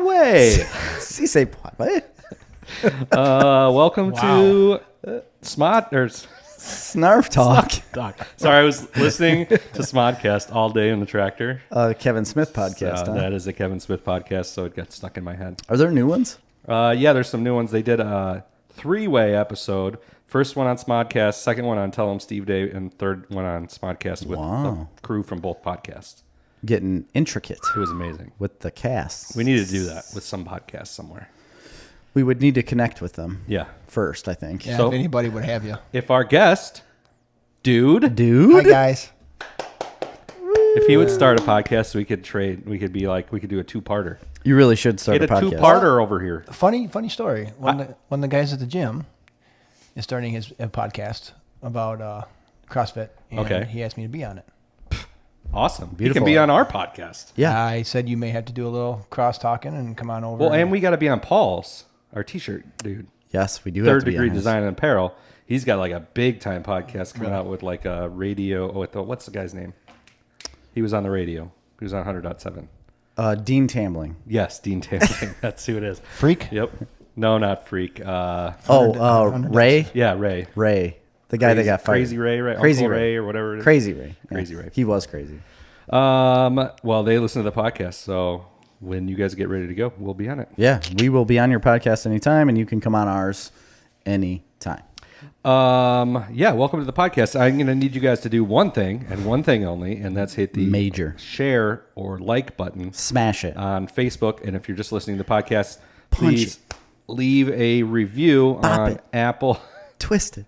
way. Si c'est pas vrai. Welcome to Snarf Talk. Sorry, I was listening to Smodcast all day in the tractor. Kevin Smith podcast. Huh? That is a Kevin Smith podcast, so it got stuck in my head. Are there new ones? Yeah, there's some new ones. They did a three-way episode. First one on Smodcast, second one on Tell 'em Steve Day, and third one on Smodcast with the crew from both podcasts. Getting intricate. It was amazing. With the casts. We need to do that with some podcast somewhere. We would need to connect with them. Yeah. First, I think. Yeah, So- if anybody would have you. If our guest, Dude? Hi, guys. if he would start a podcast, we could trade. We could do a two-parter. You really should start Get a a podcast. two-parter over here. Funny story. When the guys at the gym is starting his podcast about CrossFit, and he asked me to be on it. Awesome. Beautiful. He can be on our podcast. Yeah. I said you may have to do a little cross-talking and come on over. Well, and we got to be on Paul's, our T-shirt dude. Yes, we do have to be Third Degree on his. Design and Apparel. He's got like a big-time podcast coming out with like a radio. What's the guy's name? He was on the radio. He was on 100.7. Dean Tambling. Yes, Dean Tambling. That's who it is. Freak? Yep. No, not Freak. Ray? Yeah, Ray. Ray. The guy that got fired. Crazy Ray, Crazy Uncle Ray. Ray, or whatever it is. Crazy Ray. Yeah. Crazy Ray. He was crazy. Well, they listen to the podcast, so when you guys get ready to go, we'll be on it. Yeah, we will be on your podcast anytime, and you can come on ours anytime. Yeah, welcome to the podcast. I'm going to need you guys to do one thing and one thing only, and that's hit the Major. share or like button Smash it. on Facebook. And if you're just listening to the podcast, Punch please leave a review on it. Apple. Twist it.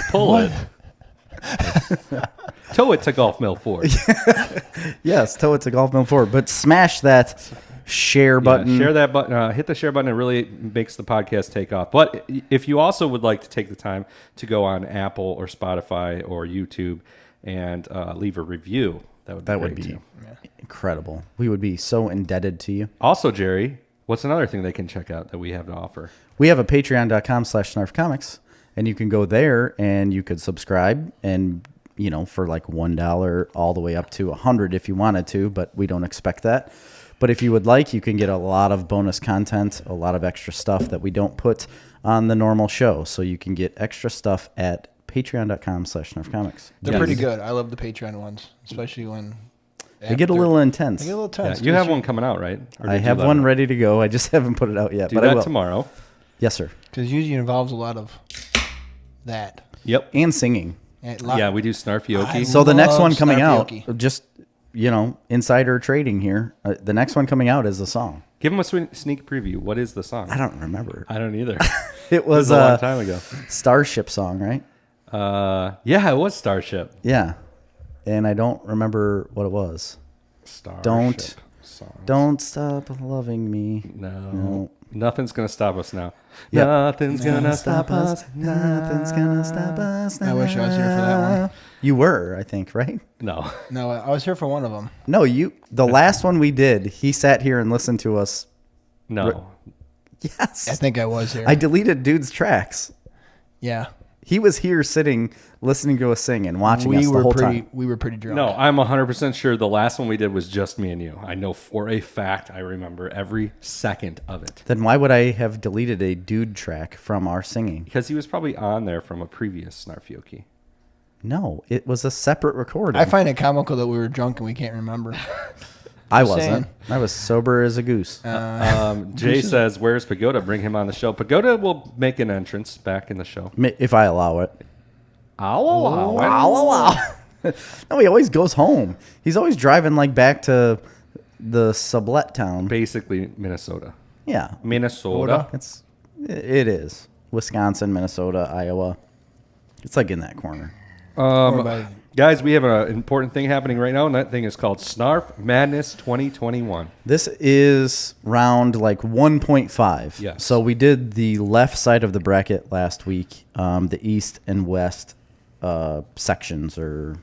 Pull it. Tow it to Golf Mill Ford. Yes, tow it to Golf Mill Ford. But smash that share button. Share that button. Hit the share button. It really makes the podcast take off. But if you also would like to take the time to go on Apple or Spotify or YouTube and leave a review, that would be great too. Incredible. We would be so indebted to you. Also, Jerry, what's another thing they can check out that we have to offer? We have a patreon.com/snarfcomics, and you can go there and you could subscribe and, for like $1 all the way up to $100 if you wanted to, but we don't expect that. But if you would like, you can get a lot of bonus content, a lot of extra stuff that we don't put on the normal show. So you can get extra stuff at patreon.com/snarfcomics. They're pretty good. I love the Patreon ones, especially when They get a little intense. They get a little Yeah, tense. you have one coming out, right? Or I did you have let one them- ready to go. I just haven't put it out yet. Do but I that will. tomorrow. Yes, sir. Because usually it involves a lot of that. Yep. And singing. And Yeah, we do Snarfioki. So the next love one coming out, Snarfioki. just, insider trading here. The next one coming out is a song. Give them a sneak preview. What is the song? I don't remember. I don't either. It was a long a time ago. Starship song, right? Yeah, it was Starship. Yeah. And I don't remember what it was. Starship Don't- song. Don't stop loving me. No. Nothing's going to stop us now. Yep. Nothing's going to stop us. Nothing's gonna stop us now. I wish I was here for that one. You were, I think, right? No. No, I was here for one of them. No, the last one we did, he sat here and listened to us. No. Yes. I think I was here. I deleted dude's tracks. Yeah. He was here sitting, listening to us sing and watching us the whole time. We were pretty drunk. No, I'm 100% sure the last one we did was just me and you. I know for a fact I remember every second of it. Then why would I have deleted a dude track from our singing? Because he was probably on there from a previous Snarfioki. No, it was a separate recording. I find it comical that we were drunk and we can't remember. I Just wasn't. saying. I was sober as a goose. Jay says, where's Pagoda? Bring him on the show. Pagoda will make an entrance back in the show. If I allow it. I'll allow it. I'll allow. No, he always goes home. He's always driving back to the sublet town. Basically, Minnesota. Yeah, Minnesota. it is Wisconsin, Minnesota, Iowa. It's in that corner. Guys, we have an important thing happening right now, and that thing is called Snarf Madness 2021. This is round 1.5. Yes. So we did the left side of the bracket last week, the east and west sections, or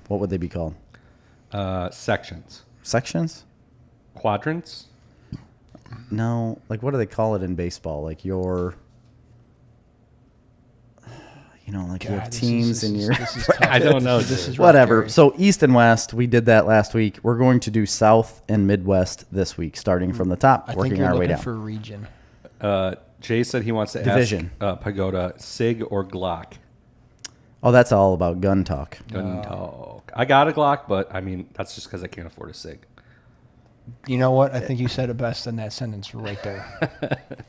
what would they be called? Sections. Sections? Quadrants? No, what do they call it in baseball? you know, like you have God, teams and you're this is tough. I don't know. This is rough, whatever. Jerry. So East and West, we did that last week. We're going to do South and Midwest this week, starting from the top, I think working you're our way looking down. for region. Jay said he wants to Division. ask Pagoda, SIG or Glock? Oh, that's all about gun talk. Gun talk. I got a Glock, but I mean, that's just because I can't afford a SIG. You know what? I think you said it best in that sentence right there.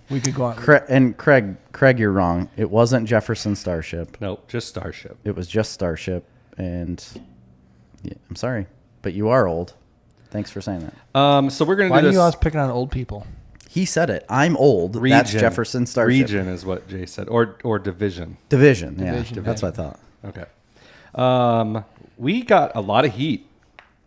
We could go on. Craig, you're wrong. It wasn't Jefferson Starship. Nope, just Starship. It was just Starship, and yeah, I'm sorry, but you are old. Thanks for saying that. So we're going to Why do do this. you always picking on old people? He said it. I'm old. That's Jefferson Starship. Region is what Jay said, or division. Division. Division, Yeah, that's what I thought. Okay. We got a lot of heat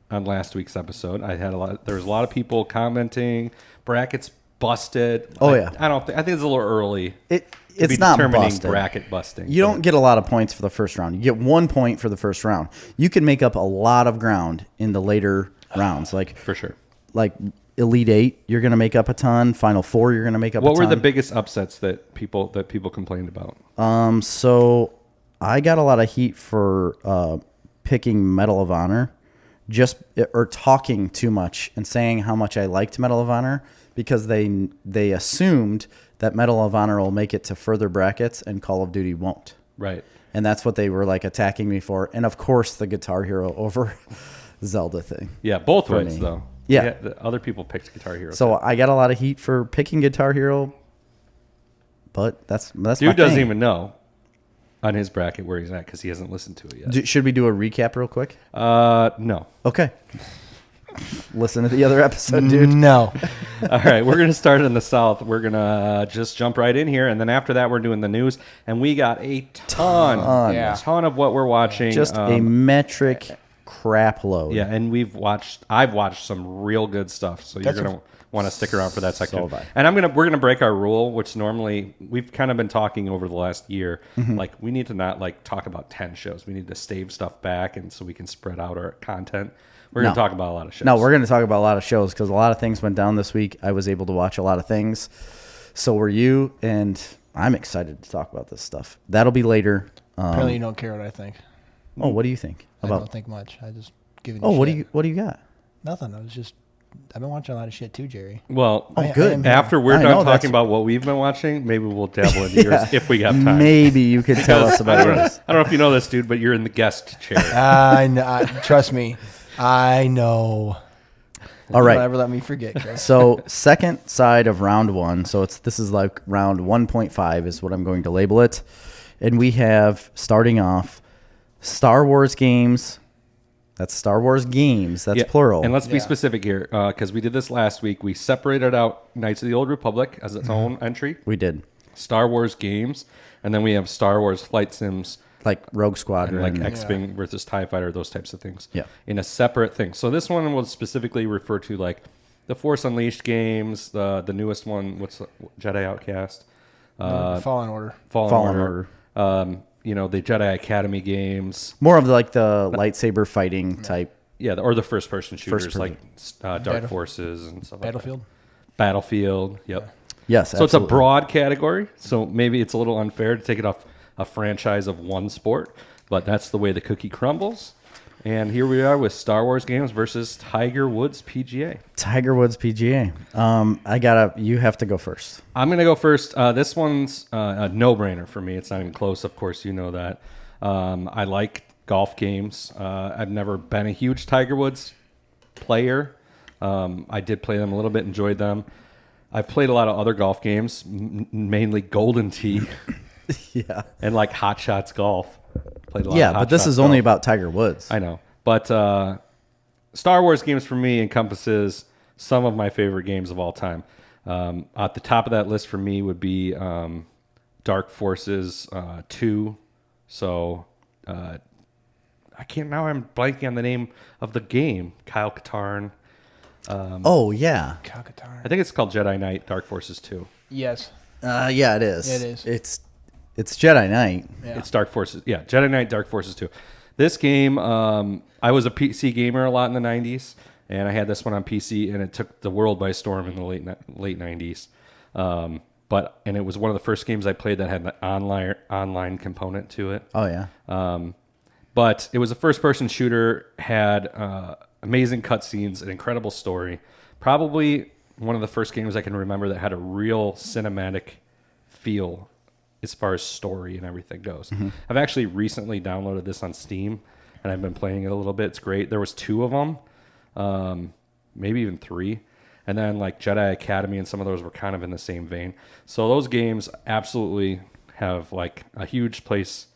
on last week's episode. There was a lot of people commenting. Brackets busted. Oh, I yeah. think it's a little early. It's not determining busted. bracket busting. You don't get a lot of points for the first round. You get 1 point for the first round. You can make up a lot of ground in the later rounds, like for sure. Like Elite Eight, you're going to make up a ton. Final Four, you're going to make up. What a ton. were the biggest upsets that people complained about? So I got a lot of heat for picking Medal of Honor, or talking too much and saying how much I liked Medal of Honor because they assumed that Medal of Honor will make it to further brackets and Call of Duty won't. Right. And that's what they were like attacking me for. And of course, the Guitar Hero over Zelda thing. Yeah, both for ways me. though. Yeah. The other people picked Guitar Hero. So I got a lot of heat for picking Guitar Hero, but that's my Dude doesn't thing. even know on his bracket where he's at because he hasn't listened to it yet. Should we do a recap real quick? No. Okay. Listen to the other episode, dude. No. All right, we're going to start in the South. We're going to just jump right in here. And then after that, we're doing the news. And we got a ton of what we're watching. Just a metric crap load. Yeah, and I've watched some real good stuff. So you're going to want to stick around for that section. So and we're going to break our rule, which normally we've kind of been talking over the last year. Like we need to not like talk about 10 shows. We need to stave stuff back and so we can spread out our content. We're going to talk about a lot of shows. No, we're going to talk about a lot of shows because a lot of things went down this week. I was able to watch a lot of things. So were you, and I'm excited to talk about this stuff. That'll be later. Apparently you don't care what I think. Oh, what do you think? I don't think much. I just give you shit. What do you got? Nothing. I've been watching a lot of shit too, Jerry. Well, good. After we're done talking about what we've been watching, maybe we'll dabble into yours if we have time. Maybe you could tell us about yours. I don't know if you know this, dude, but you're in the guest chair. I know. Trust me. I know. All right. Don't ever let me forget, Chris. So second side of round one. So this is like round 1.5 is what I'm going to label it. And we have, starting off, Star Wars games. That's Star Wars games. That's plural. And let's be specific here, because we did this last week. We separated out Knights of the Old Republic as its own entry. We did. Star Wars games. And then we have Star Wars flight sims. Like Rogue Squadron. Like X-Wing versus TIE Fighter, those types of things. Yeah. In a separate thing. So this one will specifically refer to like the Force Unleashed games, the newest one, what's Jedi Outcast? Fallen Order. Fallen Order. The Jedi Academy games. More of like the lightsaber fighting type. Yeah, or the first-person shooters First-person. like Dark Forces and stuff Battlefield. like that. Battlefield, yep. Yes, So it's a broad category, so maybe it's a little unfair to take it off a franchise of one sport, but that's the way the cookie crumbles. And here we are with Star Wars games versus Tiger Woods PGA. Tiger Woods PGA. You have to go first. I'm going to go first. This one's a no-brainer for me. It's not even close. Of course, you know that. I like golf games. I've never been a huge Tiger Woods player. I did play them a little bit, enjoyed them. I've played a lot of other golf games, mainly Golden Tee. Yeah. And like Hot Shots Golf. Played a lot of Hot but this Shots is only golf. about Tiger Woods. I know. But Star Wars games for me encompasses some of my favorite games of all time. At the top of that list for me would be Dark Forces 2. So I'm blanking on the name of the game. Kyle Katarn. Oh, yeah. I think it's called Jedi Knight Dark Forces 2. Yes. Yeah, it is. It is. It's Jedi Knight. Yeah. It's Dark Forces. Yeah, Jedi Knight Dark Forces 2. This game, I was a PC gamer a lot in the 90s, and I had this one on PC, and it took the world by storm in the late 90s. and it was one of the first games I played that had an online component to it. Oh yeah. But it was a first-person shooter, had amazing cutscenes, an incredible story. Probably one of the first games I can remember that had a real cinematic feel as far as story and everything goes. Mm-hmm. I've actually recently downloaded this on Steam, and I've been playing it a little bit. It's great. There was 2 of them, maybe even 3. And then like Jedi Academy and some of those were kind of in the same vein. So those games absolutely have like a huge place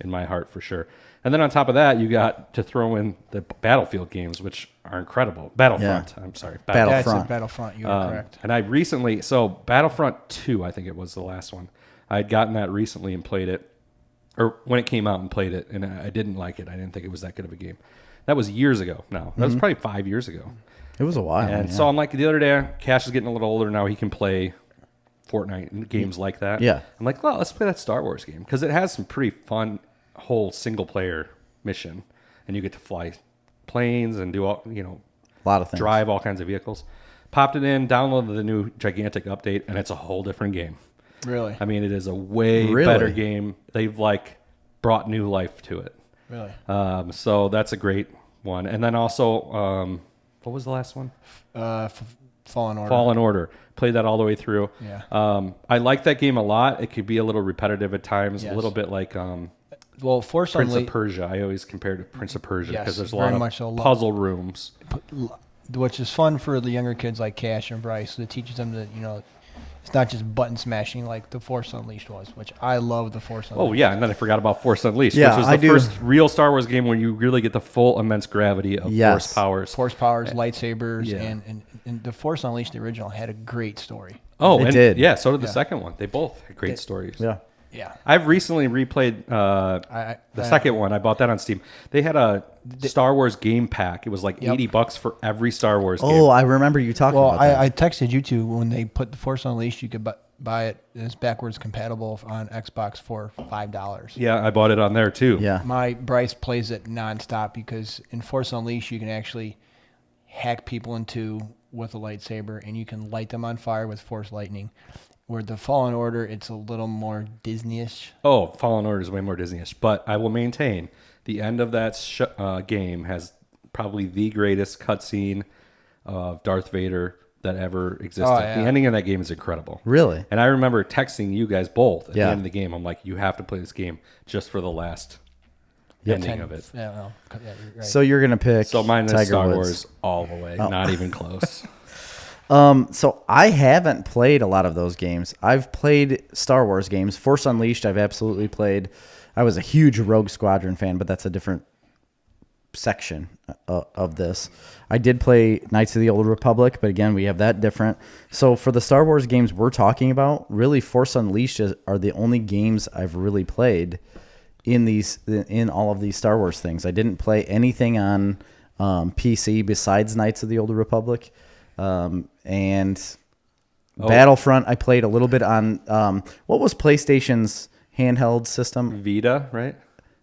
in my heart for sure. And then on top of that, you got to throw in the Battlefield games, which are incredible. Battlefront, I'm sorry. Battlefront, you are correct. And I recently, so Battlefront 2, I think it was the last one. I had gotten that recently and played it, or when it came out and played it, and I didn't like it. I didn't think it was that good of a game. That was years ago now. That was probably 5 years ago. It was a while. And so I'm like, the other day, Cash is getting a little older now. He can play Fortnite and games like that. Yeah. I'm like, well, let's play that Star Wars game because it has some pretty fun whole single player mission, and you get to fly planes and do all, a lot of things. Drive all kinds of vehicles. Popped it in, downloaded the new gigantic update, and it's a whole different game. Really? I mean, it is a way better game. They've like brought new life to it. Really? So that's a great one. And then also, what was the last one? Fallen Order. Fallen Order. Played that all the way through. Yeah. I like that game a lot. It could be a little repetitive at times, Yes. a little bit like well, Force Prince Unleashed, of Persia. I always compare to Prince of Persia because Yes, there's a very lot much of so. puzzle rooms. which is fun for the younger kids like Cash and Bryce. So it teaches them that it's not just button smashing like the Force Unleashed was, which I love the Force Unleashed. Oh, yeah, and then I forgot about Force Unleashed, Yeah, which was the first real Star Wars game where you really get the full immense gravity of Force powers. Force powers, lightsabers, Yeah. and the Force Unleashed, the original, had a great story. Oh, It did. Yeah, so did the second one. They both had great stories. Yeah. Yeah. I've recently replayed the second one. I bought that on Steam. They had a Star Wars game pack. It was like $80 for every Star Wars game. Oh, I remember you talking about that. I texted you too when they put the Force Unleashed. You could buy it. It's backwards compatible on Xbox for $5. Yeah, I bought it on there too. Yeah. My Bryce plays it nonstop because in Force Unleashed you can actually hack people with a lightsaber and you can light them on fire with Force lightning. Where the Fallen Order, it's a little more Disney-ish. Oh, Fallen Order is way more Disney-ish. But I will maintain the end of that game has probably the greatest cutscene of Darth Vader that ever existed. Oh, yeah. The ending of that game is incredible. Really? And I remember texting you guys both at the Yeah. end of the game. I'm like, you have to play this game just for the last ending of it. Yeah, well, yeah, you're right. So you're going to pick So mine is Tiger Star Woods. Wars all the way, not even close. So I haven't played a lot of those games. I've played Star Wars games. Force Unleashed, I've absolutely played. I was a huge Rogue Squadron fan, but that's a different section of this. I did play Knights of the Old Republic, but again, we have that different. So for the Star Wars games we're talking about, really Force Unleashed are the only games I've really played in all of these Star Wars things. I didn't play anything on PC besides Knights of the Old Republic. And Battlefront, I played a little bit on what was PlayStation's handheld system Vita, right?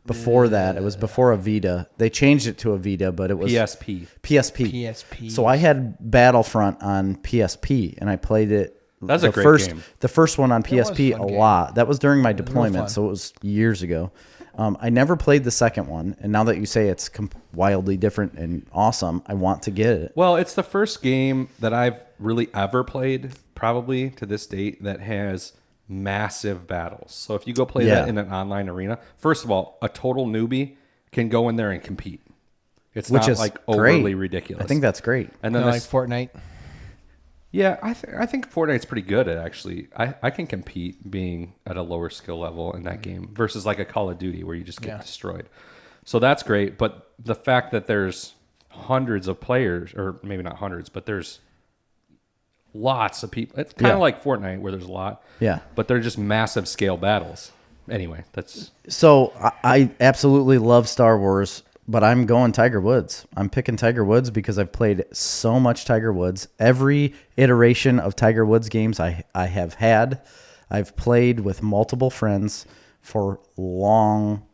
before that. It was before a Vita. They changed it to a Vita, but it was PSP. PSP. So I had Battlefront on PSP, and I played it. That's a great game. The first one on PSP was a a fun game. lot. That was during my real deployment, fun. so it was years ago. I never played the second one, and now that you say it's wildly different and awesome, I want to get it. Well, it's the first game that I've really ever played, probably to this date, that has massive battles. So if you go play that in an online arena, first of all, a total newbie can go in there and compete. It's Which not is like overly great. ridiculous. I think that's great. And then like Fortnite. yeah, I think Fortnite's pretty good at actually. I can compete being at a lower skill level in that game versus like a Call of Duty where you just get destroyed. So that's great. But the fact that there's hundreds of players, or maybe not hundreds, but there's lots of people. It's kind of like Fortnite where there's a lot. Yeah. But they're just massive scale battles. Anyway, that's... So I absolutely love Star Wars, but I'm going Tiger Woods. I'm picking Tiger Woods because I've played so much Tiger Woods. Every iteration of Tiger Woods games I have had, I've played with multiple friends for long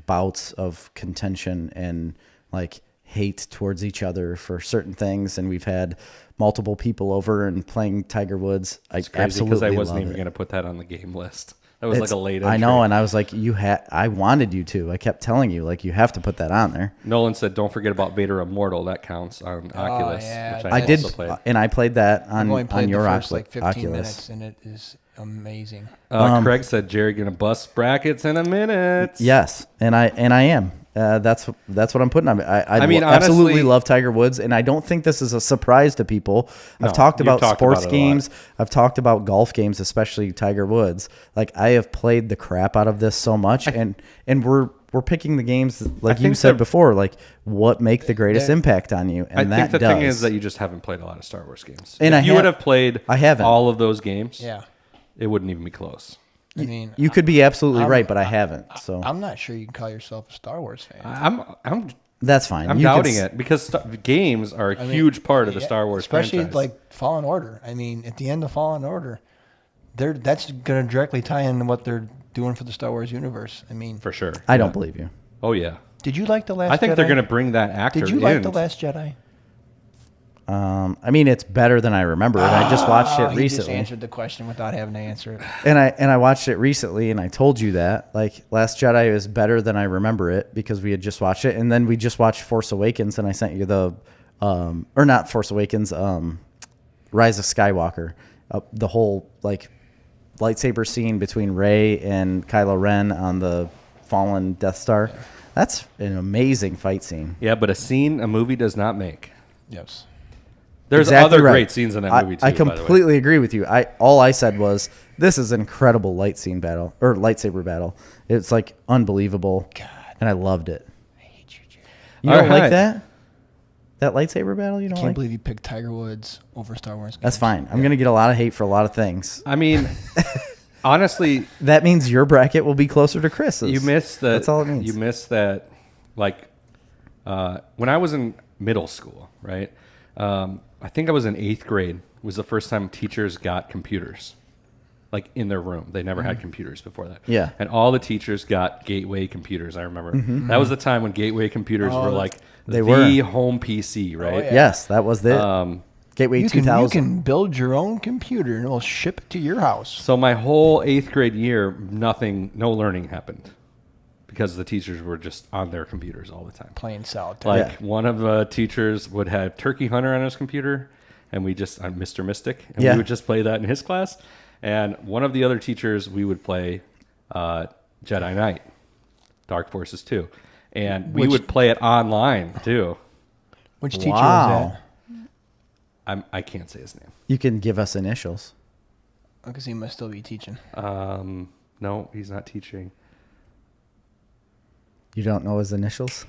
bouts of contention and like hate towards each other for certain things, and we've had multiple people over and playing Tiger Woods. It's I crazy absolutely because I wasn't love even it. going to put that on the game list. That was like a late entry. I know, and I was like, I wanted you to. I kept telling you, like, you have to put that on there. Nolan said, "Don't forget about Vader Immortal. That counts on Oculus." yeah. Which I I did, also played. and I played that I've only on played your the first like 15 Oculus. minutes, and it is amazing. Craig said, "Jerry gonna bust brackets in a minute." Yes, and I am. That's what I'm putting on. I mean, absolutely honestly, love Tiger Woods, and I don't think this is a surprise to people. No, I've talked you've about talked sports about it a lot. games. I've talked about golf games, especially Tiger Woods. Like, I have played the crap out of this so much, and we're picking the games like you think said that- before, like what make the greatest impact on you. And I think the that thing does. is that you just haven't played a lot of Star Wars games. And If you would have played I haven't. all of those games, Yeah. it wouldn't even be close. I mean, You could be absolutely I'm- right, but I haven't. So I'm not sure you can call yourself a Star Wars fan. I'm that's fine. I'm You can doubting s- it because games are a I mean, huge part of the yeah, Star Wars especially franchise. like Fallen Order. I mean, at the end of Fallen Order, that's going to directly tie into what they're doing for the Star Wars universe. I mean, for sure. I don't believe you. Oh yeah. did you like the Last? I think Jedi? they're going to bring that actor. Did you in. like the Last Jedi? I mean, it's better than I remember it. I just watched it He just recently. answered the question without having to answer it. And I watched it recently, and I told you that like Last Jedi is better than I remember it because we had just watched it, and then we just watched Force Awakens, and I sent you the or not Force Awakens, Rise of Skywalker, the whole like lightsaber scene between Rey and Kylo Ren on the fallen Death Star. That's an amazing fight scene. Yeah, but a movie does not make. Yes. There's Exactly other right. great scenes in that movie too. I by the way. completely agree with you. All I said was this is an incredible lightsaber battle. It's like unbelievable, God. and I loved it. I hate you, Jerry. You All don't right. like that? That lightsaber battle? You don't Can't like? believe you picked Tiger Woods over Star Wars. That's games. fine. I'm gonna get a lot of hate for a lot of things. I mean, honestly, That means your bracket will be closer to Chris's. you missed that. That's all it means. You missed that. Like when I was in middle school, right? I think I was in 8th grade. Was the first time teachers got computers, like in their room. They never had computers before that. Yeah. And all the teachers got Gateway computers. I remember that was the time when Gateway computers were like They the were. home PC, right? yeah. Yes, that was it. Gateway You 2000. can build your own computer and it'll ship it to your house. So my whole 8th grade year, no learning happened because the teachers were just on their computers all the time. Playing solitaire. Like Yeah. one of the teachers would have Turkey Hunter on his computer, and we just Mr. Mystic, and Yeah. we would just play that in his class. And one of the other teachers, we would play Jedi Knight, Dark Forces 2, and we would play it online too. Which teacher Wow. was I can't say his name. You can give us initials. that? Because he must still be teaching. No, he's not teaching. You don't know his initials?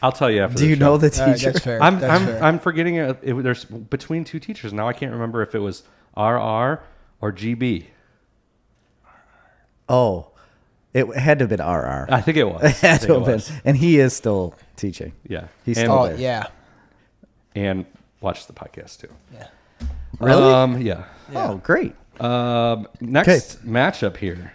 I'll tell you after. Do the you show. know the All right, teacher? that's fair. I'm That's fair. I'm forgetting there's between two teachers now. I can't remember if it was RR or GB. Oh, it had to have been RR. I think it was. It had I think to it have been. was. And he is still teaching. Yeah. He's and, still Oh, there. yeah. and watch the podcast too. Yeah. Really? Yeah. Oh, great. Next matchup here.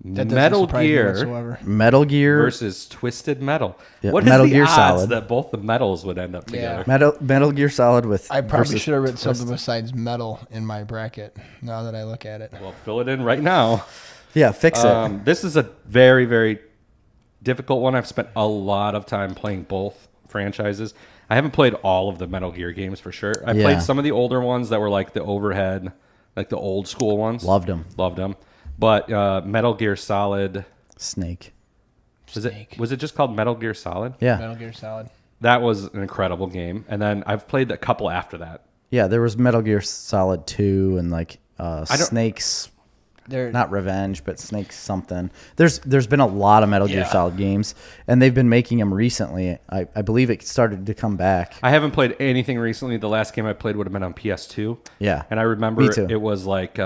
That doesn't Metal surprise me Gear whatsoever. Metal Gear. versus Twisted Metal. Yeah, What is Metal the Gear odds Solid. that both the metals would end up Yeah. together? Metal Gear Solid with. I probably versus should have written Twist. something besides metal in my bracket now that I look at it. Well, fill it in right now. Yeah, fix it. This is a very, very difficult one. I've spent a lot of time playing both franchises. I haven't played all of the Metal Gear games for sure. I Yeah. played some of the older ones that were like the overhead, like the old school ones. Loved 'em. Loved them. But Metal Gear Solid, Snake. Snake. was it just called Metal Gear Solid? Yeah. Metal Gear Solid. That was an incredible game. And then I've played a couple after that. Yeah, there was Metal Gear Solid 2 and like don't- Snake's, They're not Revenge, but Snake's something. There's been a lot of Metal Gear Yeah. Solid games, and they've been making them recently. I believe it started to come back. I haven't played anything recently. The last game I played would have been on PS2. Yeah. And I remember Me too. it was like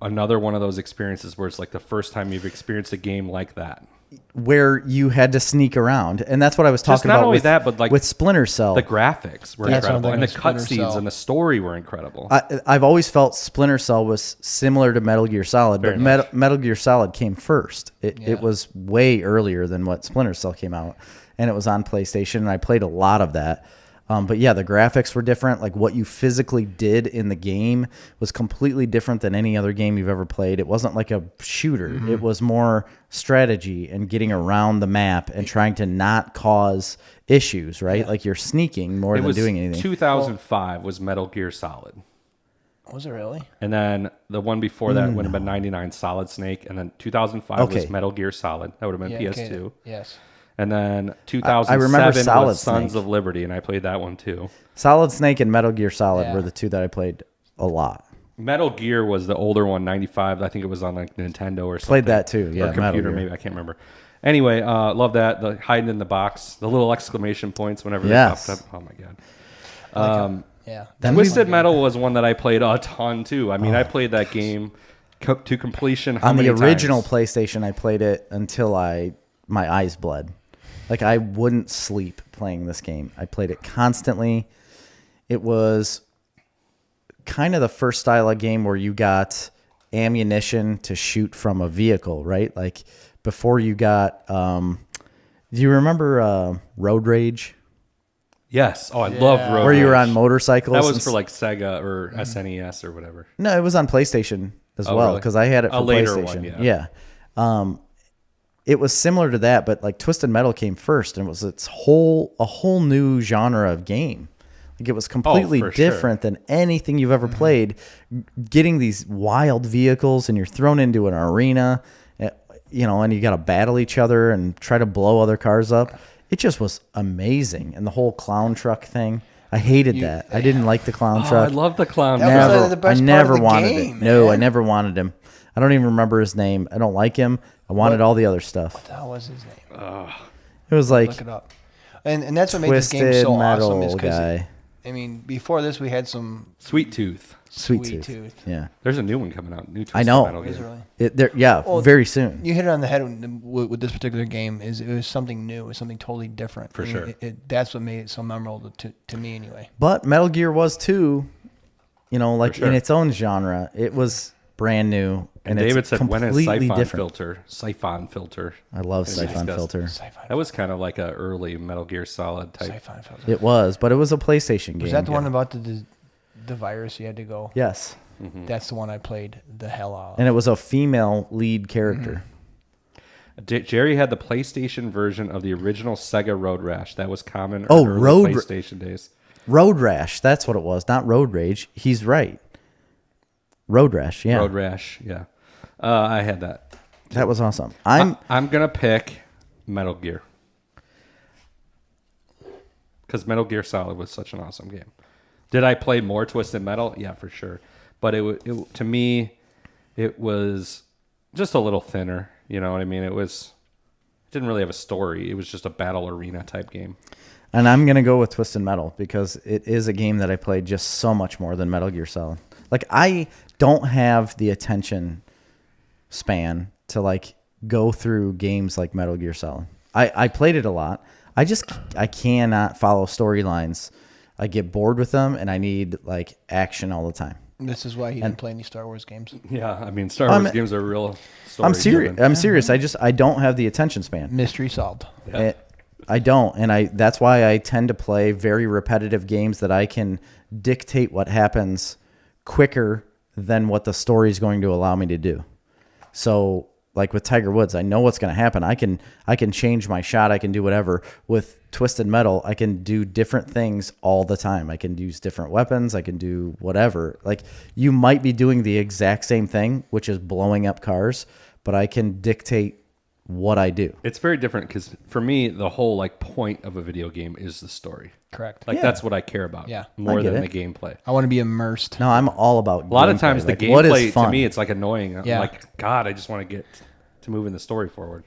another one of those experiences where it's like the first time you've experienced a game like that. Where you had to sneak around, and that's what I was Just talking not about only with, that, but like with Splinter Cell. The graphics were That's what I'm incredible, and the thinking of Splinter cutscenes Cell. and the story were incredible. I've always felt Splinter Cell was similar to Metal Gear Solid, Very but Metal Gear Solid came first. Yeah. It was way earlier than what Splinter Cell came out. and it was on PlayStation, and I played a lot of that. But yeah, the graphics were different. Like what you physically did in the game was completely different than any other game you've ever played. It wasn't like a shooter. Mm-hmm. It was more strategy and getting around the map and trying to not cause issues, right? Like you're sneaking more It than was doing anything. 2005 was Metal Gear Solid. Was it really? And then the one before that would have been 99 Solid Snake. And then 2005 Okay. was Metal Gear Solid. That would have been PS2. Okay. Yes. And then I remember 2007 Solid was Sons Snake. of Liberty, and I played that one too. Solid Snake and Metal Gear Solid Yeah. were the two that I played a lot. Metal Gear was the older one, 95. I think it was on like Nintendo or something. Played that too, yeah, Or Metal computer, Gear. maybe. I can't remember. Anyway, love that. The hiding in the box, the little exclamation points whenever Yes. they popped up. Oh my god. Yeah. Then Twisted Metal was one that I played a ton too. I mean, I played that game to completion. How On the many original times? PlayStation, I played it until my eyes bled. Like I wouldn't sleep playing this game. I played it constantly. It was kind of the first style of game where you got ammunition to shoot from a vehicle, right? Like before you got, do you remember Road Rage? Yes. Oh, I love Road Where you were Rage. on motorcycles? That and was for like Sega or SNES or whatever. No, it was on PlayStation as Oh, well really? because I had it A for later PlayStation. one, yeah. It was similar to that, but like Twisted Metal came first, and it was a whole new genre of game. Like it was completely for sure. different than anything you've ever played. Getting these wild vehicles, and you're thrown into an arena, and you got to battle each other and try to blow other cars up. It just was amazing, and the whole clown truck thing. I hated that. I didn't like the clown Oh, truck. I love the clown. That was truck. like the best I part never of the wanted game, it. No, man. I never wanted him. I don't even remember his name. I don't like him. I wanted all the other stuff. That was his name. It was like Look it up. And that's what made this Twisted game so Metal awesome is because, guy. I mean, before this we had some Sweet Tooth. Sweet Sweet Tooth. Tooth. Yeah, There's a new one coming out. New Twisted I know. Metal Is game. it really? Well, very soon. You hit it on the head with this particular game. It was something new. It was something totally different. For I mean, sure. That's what made it so memorable to me, anyway. But Metal Gear was too, like sure. in its own genre. It was brand new, And it's David said, when is completely Siphon different. Filter? Siphon Filter. I love We Siphon discussed. Filter. Sci-fi. That was kind of like a early Metal Gear Solid type. Sci-fi filter. It was, but it was a PlayStation game. Was that the one about the virus you had to go? Yes, That's the one I played the hell out of. and it was a female lead character. Jerry had the PlayStation version of the original Sega Road Rash. That was common. Oh, early Road- PlayStation days. Road Rash, that's what it was, not Road Rage. He's right. Road Rash, yeah, Road Rash. Yeah, I had that. that was awesome. I'm gonna pick Metal Gear because Metal Gear Solid was such an awesome game. Did I play more Twisted Metal? Yeah, for sure. But to me, it was just a little thinner. You know what I mean? It didn't really have a story. It was just a battle arena type game. And I'm going to go with Twisted Metal because it is a game that I played just so much more than Metal Gear Solid. Like, I don't have the attention span to, like, go through games like Metal Gear Solid. I played it a lot. I cannot follow storylines. I get bored with them, and I need, like, action all the time. This is why he didn't play any Star Wars games. Yeah, I mean, Star Wars games are real story. I'm serious. I'm serious. I don't have the attention span. Mystery solved. I don't, and that's why I tend to play very repetitive games that I can dictate what happens quicker than what the story is going to allow me to do. So, like with Tiger Woods, I know what's going to happen. I can change my shot. I can do whatever. With Twisted Metal, I can do different things all the time. I can use different weapons. I can do whatever. Like, you might be doing the exact same thing, which is blowing up cars, but I can dictate what I do. It's very different because for me, the whole like point of a video game is the story. Correct. Like that's what I care about. Yeah. More I get than it. the gameplay. I want to be immersed. No, I'm all about A lot of times the what is gameplay fun? to me it's like annoying. I'm Yeah. like, God, I just want to get to moving the story forward.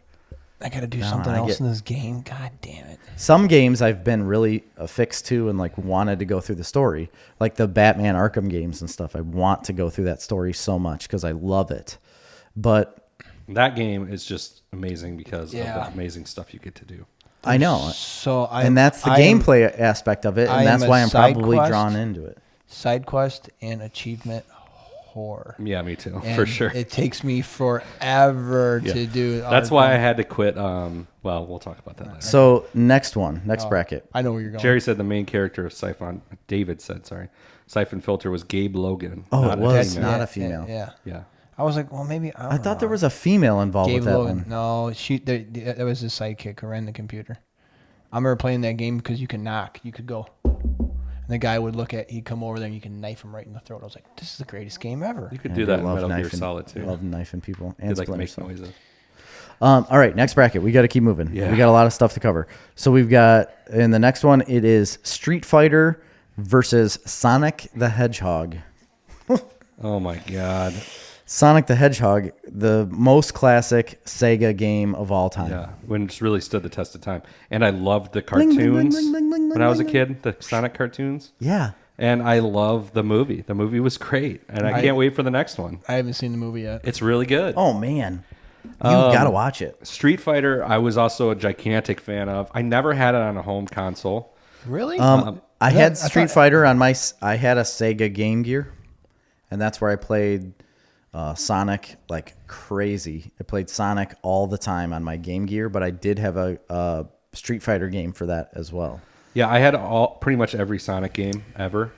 I got to do something I else get- in this game. God damn it. Some games I've been really affixed to and like wanted to go through the story, like the Batman Arkham games and stuff. I want to go through that story so much because I love it. But That game is just amazing because of Yeah. the amazing stuff you get to do. I know, So and that's the gameplay aspect of it, I and am that's a why I'm side probably quest. drawn into it. Side quest and achievement horror. Yeah, me too, And for sure. It takes me forever to do. That's why I had to quit. Well, we'll talk about that later. So next bracket. I know where you're going. Jerry said the main character of Siphon. David said, sorry, Siphon Filter was Gabe Logan. Oh, not it a was female. not a female. Yeah. Yeah. I was like, well, maybe. I thought there was a female involved Gabe with that Logan. one. No, that was his sidekick who ran the computer. I remember playing that game because you can knock. You could go. And the guy would he'd come over there and you can knife him right in the throat. I was like, this is the greatest game ever. You could Yeah, do I that in love Metal Gear knifing- Solid too. Love knifing people and Did like Splinter make Cell. noises. All right, next bracket. We got to keep moving. Yeah. We got a lot of stuff to cover. So we've got in the next one. It is Street Fighter versus Sonic the Hedgehog. Oh my god. Sonic the Hedgehog, the most classic Sega game of all time. Yeah, when it's really stood the test of time. And I loved the Bling, cartoons bling, bling, bling, bling, when I was a bling, kid, the Sonic cartoons. Yeah. And I love the movie. The movie was great, and I can't wait for the next one. I haven't seen the movie yet. It's really good. Oh man, you've got to watch it. Street Fighter, I was also a gigantic fan of. I never had it on a home console. Really? I had Street Fighter on my. I had a Sega Game Gear, and that's where I played Sonic like crazy. I played Sonic all the time on my Game Gear, but I did have a Street Fighter game for that as well. Yeah, I had pretty much every Sonic game ever.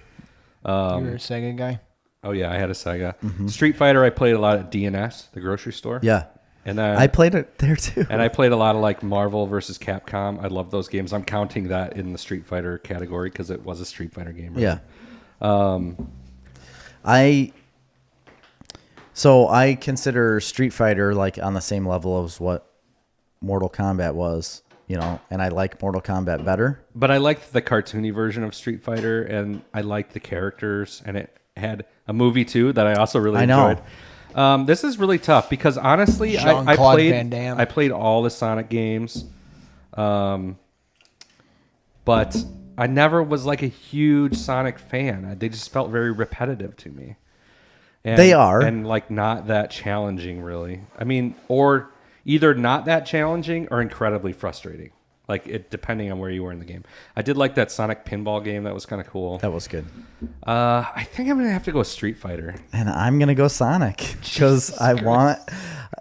you were a Sega guy? Oh yeah, I had a Sega. Street Fighter, I played a lot at DNS, the grocery store. Yeah, And then I played it there too. And I played a lot of like Marvel versus Capcom. I love those games. I'm counting that in the Street Fighter category because it was a Street Fighter game. Right? Yeah. I consider Street Fighter like on the same level as what Mortal Kombat was, and I like Mortal Kombat better. But I liked the cartoony version of Street Fighter, and I liked the characters, and it had a movie too that I also really enjoyed. This is really tough because honestly, I Jean-Claude Van Damme. played all the Sonic games, but I never was like a huge Sonic fan. They just felt very repetitive to me. And, They are. and like not that challenging, really. I mean, or either not that challenging or incredibly frustrating. Like it, depending on where you were in the game. I did like that Sonic pinball game. That was kind of cool. That was good. I think I'm gonna have to go Street Fighter. And I'm going to go Sonic because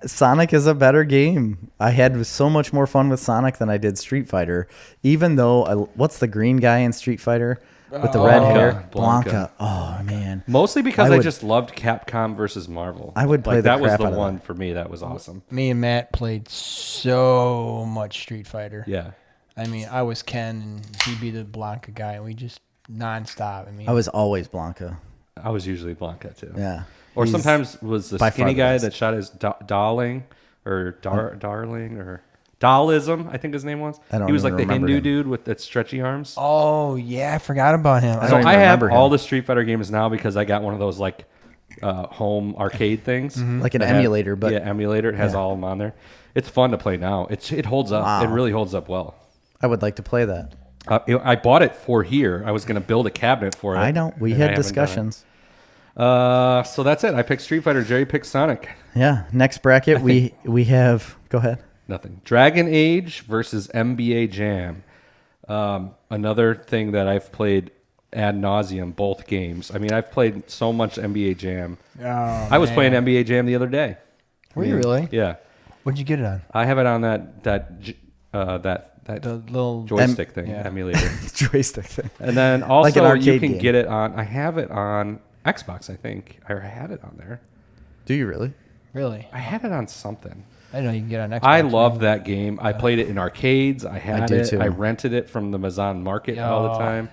Sonic is a better game. I had so much more fun with Sonic than I did Street Fighter, even though what's the green guy in Street Fighter with the red hair? Blanca. Oh, man. Mostly because I I would- just loved Capcom versus Marvel. I would play like, the that was crap the out of one that. for me. That was awesome. Me and Matt played so much Street Fighter. Yeah. I mean, I was Ken and he'd be the Blanca guy, and we just nonstop. I mean, I was always Blanca. I was usually Blanca too. Yeah. Or He's sometimes was the by far skinny the guy best. that shot his darling or darling or Dalism, I think his name was. I don't He was even like the remember Hindu him. dude with that stretchy arms. oh yeah, I forgot about him. I So don't even I have remember all him. the Street Fighter games now because I got one of those like home arcade things. Like an that had- emulator, but yeah, emulator. It has yeah. all of them on there. It's fun to play now. It holds up. Wow. It really holds up well. I would like to play that. I bought it for here. I was going to build a cabinet for it. I know. We and I had haven't done it. discussions. So that's it. I picked Street Fighter. Jerry picked Sonic. Yeah. Next bracket, we have. Go ahead. Nothing. Dragon Age versus NBA Jam. Another thing that I've played ad nauseum, both games. I mean, I've played so much NBA Jam. Oh, I was playing NBA Jam the other day. Were you really? Yeah. What'd you get it on? I have it on that The little joystick thing, yeah. emulator. Joystick thing. And then Like also an arcade you can game. get it on. I have it on Xbox. I think I had it on there. Do you really? Really? I had it on something. I didn't know you can get it on Xbox. I loved that game. I played it in arcades. I had did it. too. I rented it from the Mazan Market all the Yeah. time.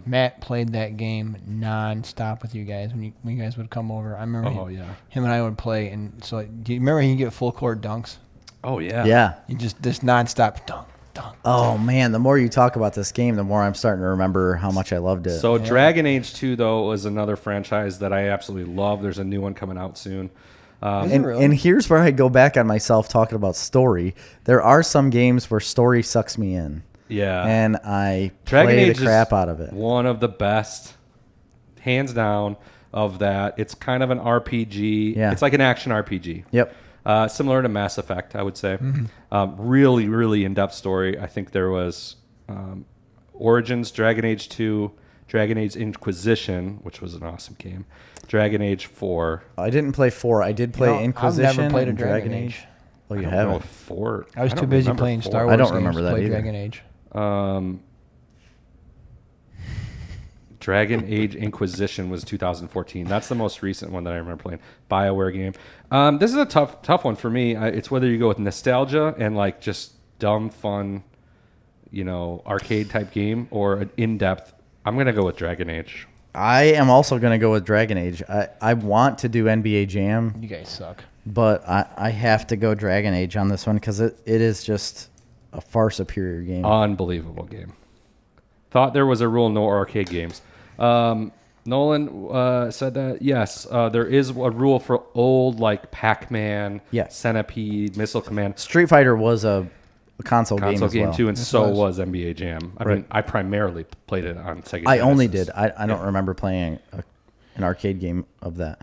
Matt played that game non-stop with you guys when you guys would come over. I remember Oh, yeah. him and I would play. And so, do you remember he get full court dunks? Oh yeah. Yeah. You just non-stop dunk, dunk. Oh man, the more you talk about this game, the more I'm starting to remember how much I loved it. So Dragon Age 2 though was another franchise that I absolutely love. There's a new one coming out soon. and here's where I go back on myself talking about story. There are some games where story sucks me in. Yeah. And I Dragon play Age the crap is out of it. One of the best, hands down, of that. It's kind of an RPG. Yeah. It's like an action RPG. Yep. Similar to Mass Effect, I would say. Really, really in-depth story. I think there was Origins, Dragon Age 2, Dragon Age Inquisition, which was an awesome game. Dragon Age 4. I didn't play 4. I did play Inquisition. I've never played a and Dragon Age. Oh, you I don't know haven't? if 4. I was don't too busy remember playing 4. Star Wars I don't games remember to that play either. Dragon Age. Dragon Age Inquisition was 2014. That's the most recent one that I remember playing. BioWare game. This is a tough one for me. It's whether you go with nostalgia and like just dumb, fun, arcade type game, or an in-depth. I'm gonna go with Dragon Age. I am also going to go with Dragon Age. I want to do NBA Jam, You guys suck. but I have to go Dragon Age on this one because it is just a far superior game. Unbelievable game. Thought there was a rule no arcade games. Nolan said that yes, there is a rule for old like Pac-Man, Yes. Centipede, Missile Command. Street Fighter was a console game as game well. too, and This so was. was NBA Jam. I Right. mean, I primarily played it on Sega. I only Genesis. did. I don't remember playing an arcade game of that.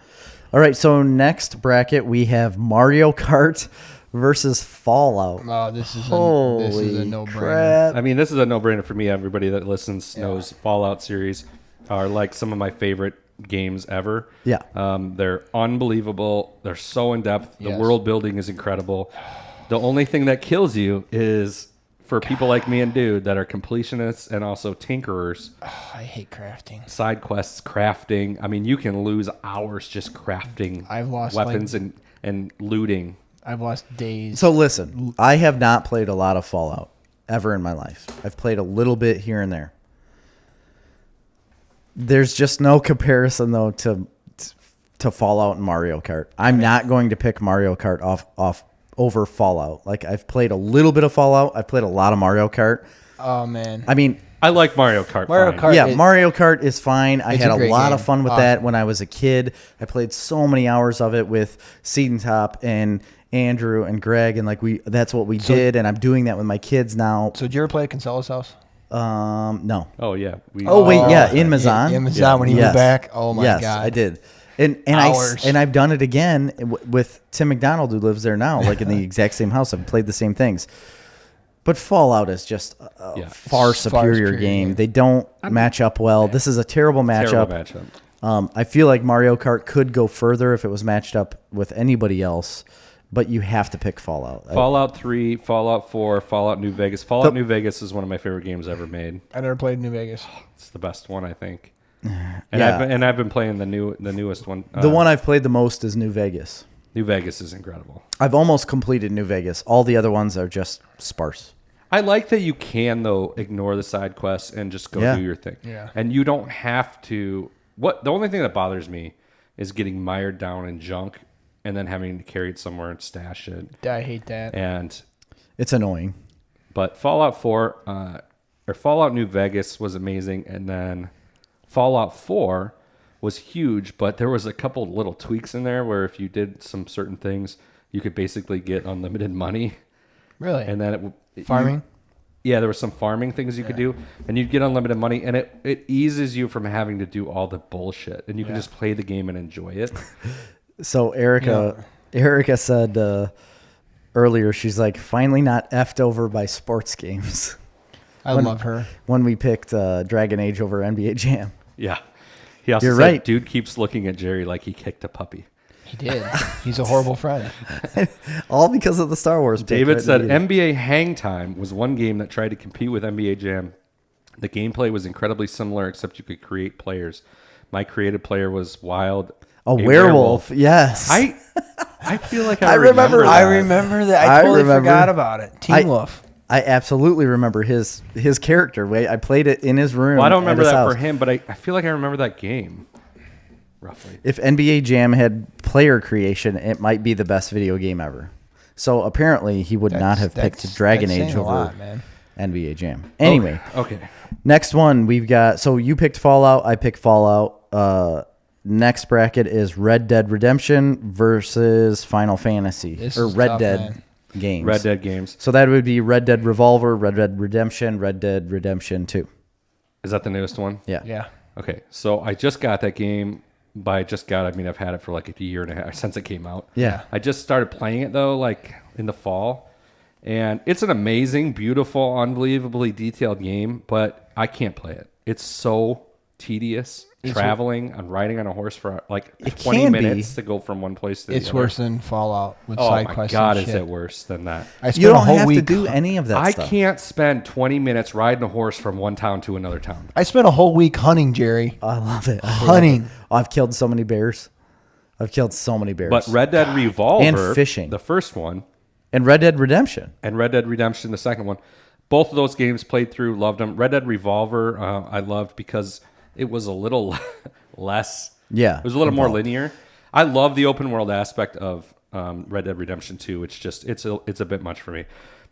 All right, so next bracket we have Mario Kart versus Fallout. Oh, this is Holy a no-brainer. crap. I mean, this is a no-brainer for me. Everybody that listens knows Fallout series are like some of my favorite games ever. Yeah. They're unbelievable. They're so in-depth. The Yes. world building is incredible. The only thing that kills you is for people like me and Dude that are completionists and also tinkerers, I hate crafting. side quests, crafting. I mean, you can lose hours just crafting I've lost, weapons and looting. I've lost days. So listen, I have not played a lot of Fallout ever in my life. I've played a little bit here and there. There's just no comparison though to Fallout and Mario Kart. I'm not going to pick Mario Kart off over Fallout. Like I've played a little bit of Fallout. I've played a lot of Mario Kart. Oh man. I mean, I like Mario Kart. Mario fine. Kart- yeah, it- Mario Kart is fine. I It's had a a great lot game. of fun with that when I was a kid. I played so many hours of it with Seed and Top and Andrew and Greg, and like that's what we did, and I'm doing that with my kids now. So did you ever play at Kinsella's house? No. Oh yeah. Oh wait, yeah, in Mazan. In Mazan when he moved Yes. back. Oh my yes, god. I did. And Hours. I've done it again with Tim McDonald who lives there now, like in the exact same house. I've played the same things. But Fallout is just a Yeah. far It's far superior superior game. game. They don't match up well. This is a terrible matchup. Terrible matchup. I feel like Mario Kart could go further if it was matched up with anybody else, but you have to pick Fallout. Fallout 3, Fallout 4, Fallout New Vegas. Fallout New Vegas is one of my favorite games ever made. I never played New Vegas. It's the best one, I think. And Yeah. I've been playing the newest one. The one I've played the most is New Vegas. New Vegas is incredible. I've almost completed New Vegas. All the other ones are just sparse. I like that you can though ignore the side quests and just go Yeah. do your thing. Yeah. And you don't have to. The only thing that bothers me is getting mired down in junk and then having to carry it somewhere and stash it. I hate that. And It's annoying. but Fallout 4 or Fallout New Vegas was amazing, and then Fallout 4 was huge, but there was a couple little tweaks in there where if you did some certain things, you could basically get unlimited money. Really? And then Farming? Yeah, there were some farming things you could do, and you'd get unlimited money, and it eases you from having to do all the bullshit, and you can just play the game and enjoy it. So Erica said earlier, she's like, finally not effed over by sports games. I love her. When we picked Dragon Age over NBA Jam. Yeah. He also You're said, right. dude keeps looking at Jerry like he kicked a puppy. He did. He's a horrible friend. All because of the Star Wars pick, David right? said NBA Hang Time was one game that tried to compete with NBA Jam. The gameplay was incredibly similar, except you could create players. My created player was Wild. A werewolf. Yes. I feel like I remember remember that. I remember that. I totally remember. forgot about it. Teen Wolf. I absolutely remember his character. Wait, I played it in his room. Well, I don't remember at his that house. for him, but I feel like I remember that game. Roughly. If NBA Jam had player creation, it might be the best video game ever. So apparently he would not have picked Dragon that's Age saying a over lot, man. NBA Jam. Anyway, Okay. next one we've got. So you picked Fallout. I picked Fallout. Next bracket is Red Dead Redemption versus Final Fantasy This or is Red tough, Dead man. games. Red Dead games. So that would be Red Dead Revolver, Red Dead Redemption, Red Dead Redemption 2. Is that the newest one? Yeah. Yeah. Okay. So I just got that game. By just got, I mean I've had it for like a year and a half since it came out. Yeah. I just started playing it though, like in the fall, and it's an amazing, beautiful, unbelievably detailed game. But I can't play it. It's so tedious traveling and riding on a horse for like It 20 can minutes be. to go from one place to the It's other. worse than Fallout with Oh side my quests. God, and is shit. it worse than that? I spent You a don't whole have to week. do any of that I stuff. can't spend 20 minutes riding a horse from one town to another town. I spent a whole week hunting, Jerry. I love it. Hunting. Oh, I've killed so many bears. I've killed so many bears. But Red Dead Revolver, And fishing. the first one, and Red Dead Redemption. and Red Dead Redemption, the second one, both of those games played through, loved them. Red Dead Revolver, I loved because it was a little less. Yeah, It was a little more involved. linear. I love the open world aspect of Red Dead Redemption 2. It's just it's a bit much for me.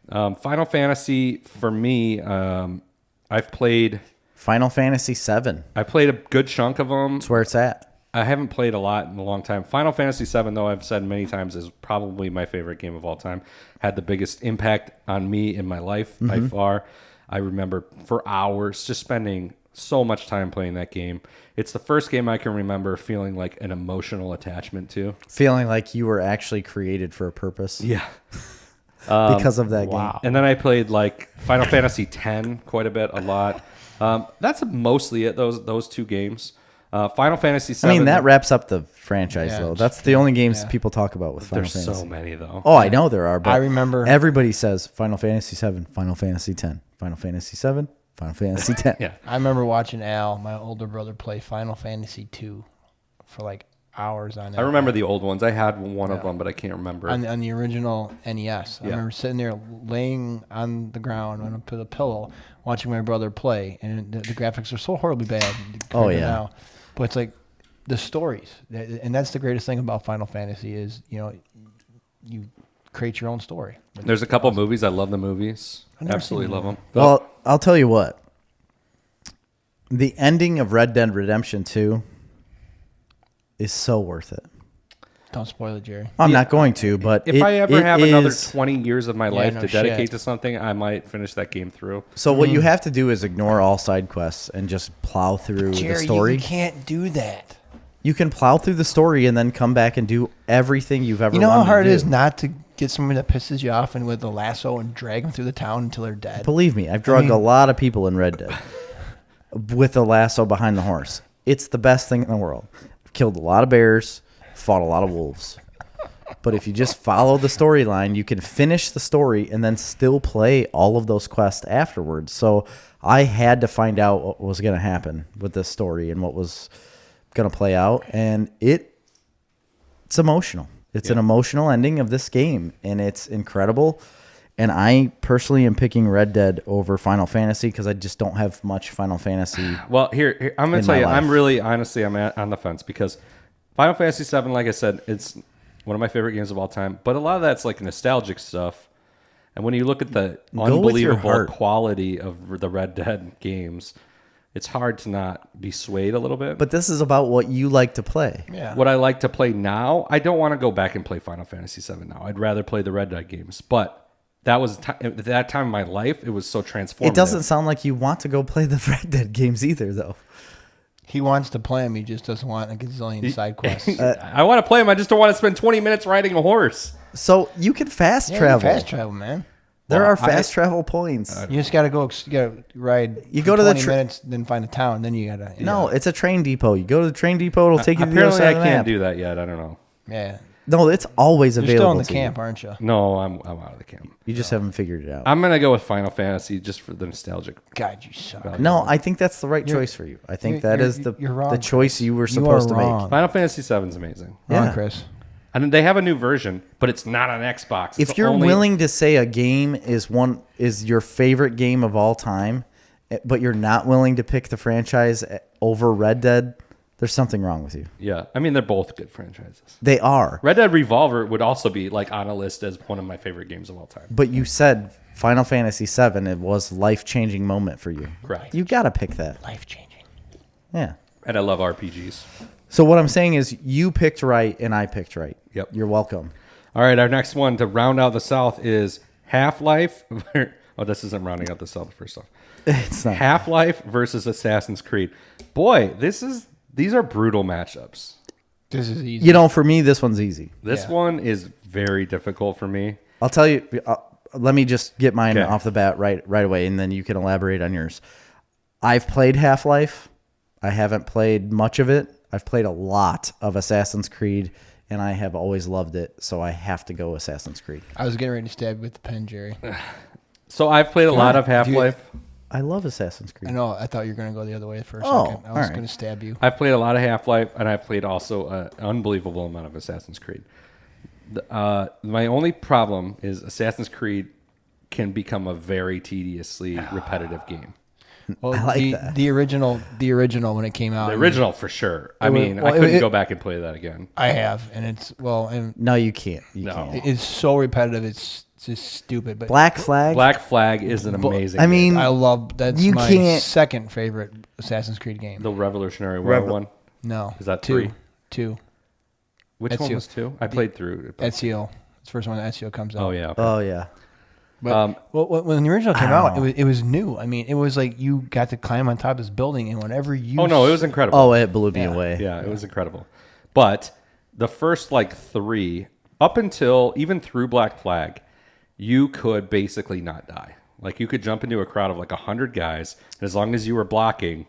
Final Fantasy for me, I've played Final Fantasy VII. a good chunk of them. That's where it's at. I haven't played a lot in a long time. Final Fantasy VII, though, I've said many times, is probably my favorite game of all time. Had the biggest impact on me in my life by far. I remember for hours just spending so much time playing that game. It's the first game I can remember feeling like an emotional attachment to. Feeling like you were actually created for a purpose Yeah. because of that game. And then I played like Final Fantasy X quite a lot. That's mostly it, those two games. Final Fantasy VII. I mean, that wraps up the franchise, Yeah, though. it's That's the only games people talk about with Final there's Fantasy. so many, though. Oh, I know there are, but I remember- everybody says Final Fantasy VII, Final Fantasy X, Final Fantasy VII, Final Fantasy X. Yeah. I remember watching Al, my older brother, play Final Fantasy II for like hours on it. I remember the old ones. I had one of them, but I can't remember. on the original NES. I remember sitting there laying on the ground on a pillow watching my brother play, and the graphics are so horribly bad. compared to yeah. now. But it's like the stories, and that's the greatest thing about Final Fantasy is you create your own story. There's a couple movies. I love the movies. never Absolutely seen love them. Well, I'll tell you what. The ending of Red Dead Redemption 2 is so worth it. Don't spoil it, Jerry. I'm not going to, but If I ever have another is- 20 years of my life no to dedicate shit. to something, I might finish that game through. So what you have to do is ignore all side quests and just plow through the Jerry, story. you can't do that. You can plow through the story and then come back and do everything you've ever You know how wanted hard to it do. is not to get someone that pisses you off and with a lasso and drag them through the town until they're dead. Believe me, I've drugged a lot of people in Red Dead with a lasso behind the horse. It's the best thing in the world. I've killed a lot of bears, fought a lot of wolves. But if you just follow the storyline, you can finish the story and then still play all of those quests afterwards. So I had to find out what was going to happen with this story and what was going to play out. And it's emotional. It's an emotional ending of this game, and it's incredible. And I personally am picking Red Dead over Final Fantasy because I just don't have much Final Fantasy. Well, here I'm going In to tell my you, life. I'm really, honestly, I'm on the fence because Final Fantasy VII, like I said, it's one of my favorite games of all time. But a lot of that's like nostalgic stuff. And when you look at the Go with your unbelievable heart. quality of the Red Dead games, it's hard to not be swayed a little bit. But this is about what you like to play. Yeah. What I like to play now, I don't want to go back and play Final Fantasy VII now. I'd rather play the Red Dead games. But that was at that time in my life, it was so transformative. It doesn't sound like you want to go play the Red Dead games either, though. He wants to play them. He just doesn't want a gazillion side quests. I want to play them. I just don't want to spend 20 minutes riding a horse. So you can fast Yeah, travel. fast travel, man. There Well, are fast travel points. You just gotta go. You gotta ride. You for go to the 20 minutes, then find a town. Then you gotta. No, it's a train depot. You go to the train depot, it'll take you to the other Apparently, side I of the can't map. do that yet. I don't know. Yeah. No, it's always You're available still in the to camp, you. aren't you? No, I'm out of the camp. You just haven't figured it out. I'm gonna go with Final Fantasy just for the nostalgic. God, you suck. No, I think that's the right You're- choice for you. I think you're- that you're- is the you're wrong, the choice you were You supposed are to make. wrong. Final Fantasy VII is amazing. Yeah. Wrong, Chris. And they have a new version, but it's not on Xbox. It's If you're only- willing to say a game is your favorite game of all time, but you're not willing to pick the franchise over Red Dead, there's something wrong with you. yeah, I mean they're both good franchises. They are. Red Dead Revolver would also be like on a list as one of my favorite games of all time. But you said Final Fantasy VII, it was life-changing moment for you. Correct. You got to pick that. Life changing. Yeah. And I love RPGs. So what I'm saying is you picked right and I picked right. Yep. You're welcome. All right, our next one to round out the South is Half-Life. Oh, this isn't rounding out the South first off. It's not. Half-Life versus Assassin's Creed. Boy, these are brutal matchups. This is easy. You know, for me, this one's easy. This Yeah. one is very difficult for me. I'll tell you. Let me just get mine Okay. off the bat right away, and then you can elaborate on yours. I've played Half-Life. I haven't played much of it. I've played a lot of Assassin's Creed, and I have always loved it, so I have to go Assassin's Creed. I was getting ready to stab you with the pen, Jerry. So I've played a lot of Half-Life. I love Assassin's Creed. I know. I thought you were going to go the other way for a Oh, second. I was all going to stab you. I've played a lot of Half-Life, and I've played also an unbelievable amount of Assassin's Creed. My only problem is Assassin's Creed can become a very tediously repetitive game. Well, I like that. The original when it came out. The original, for sure. I was- well, I couldn't it- go back and play that again. I have, and it's No, you can't. You No. can't. it's so repetitive. It's just stupid. But Black Flag. Black Flag is an amazing I game. mean, I love that's You my can't- second favorite Assassin's Creed game. The Revolutionary War one. No, Is that two? 3? Two. Which one Ezio. was 2? I played through it. Ezio. It's the first one that Ezio comes out. Oh, yeah. Okay. Oh yeah. But when the original came I don't out, know. it was new. I mean, it was like you got to climb on top of this building, and whenever you Oh, no, it was incredible. Oh, it blew me Yeah. away. Yeah, it was incredible. But the first, 3, up until, even through Black Flag, you could basically not die. Like, you could jump into a crowd of 100 guys, and as long as you were blocking,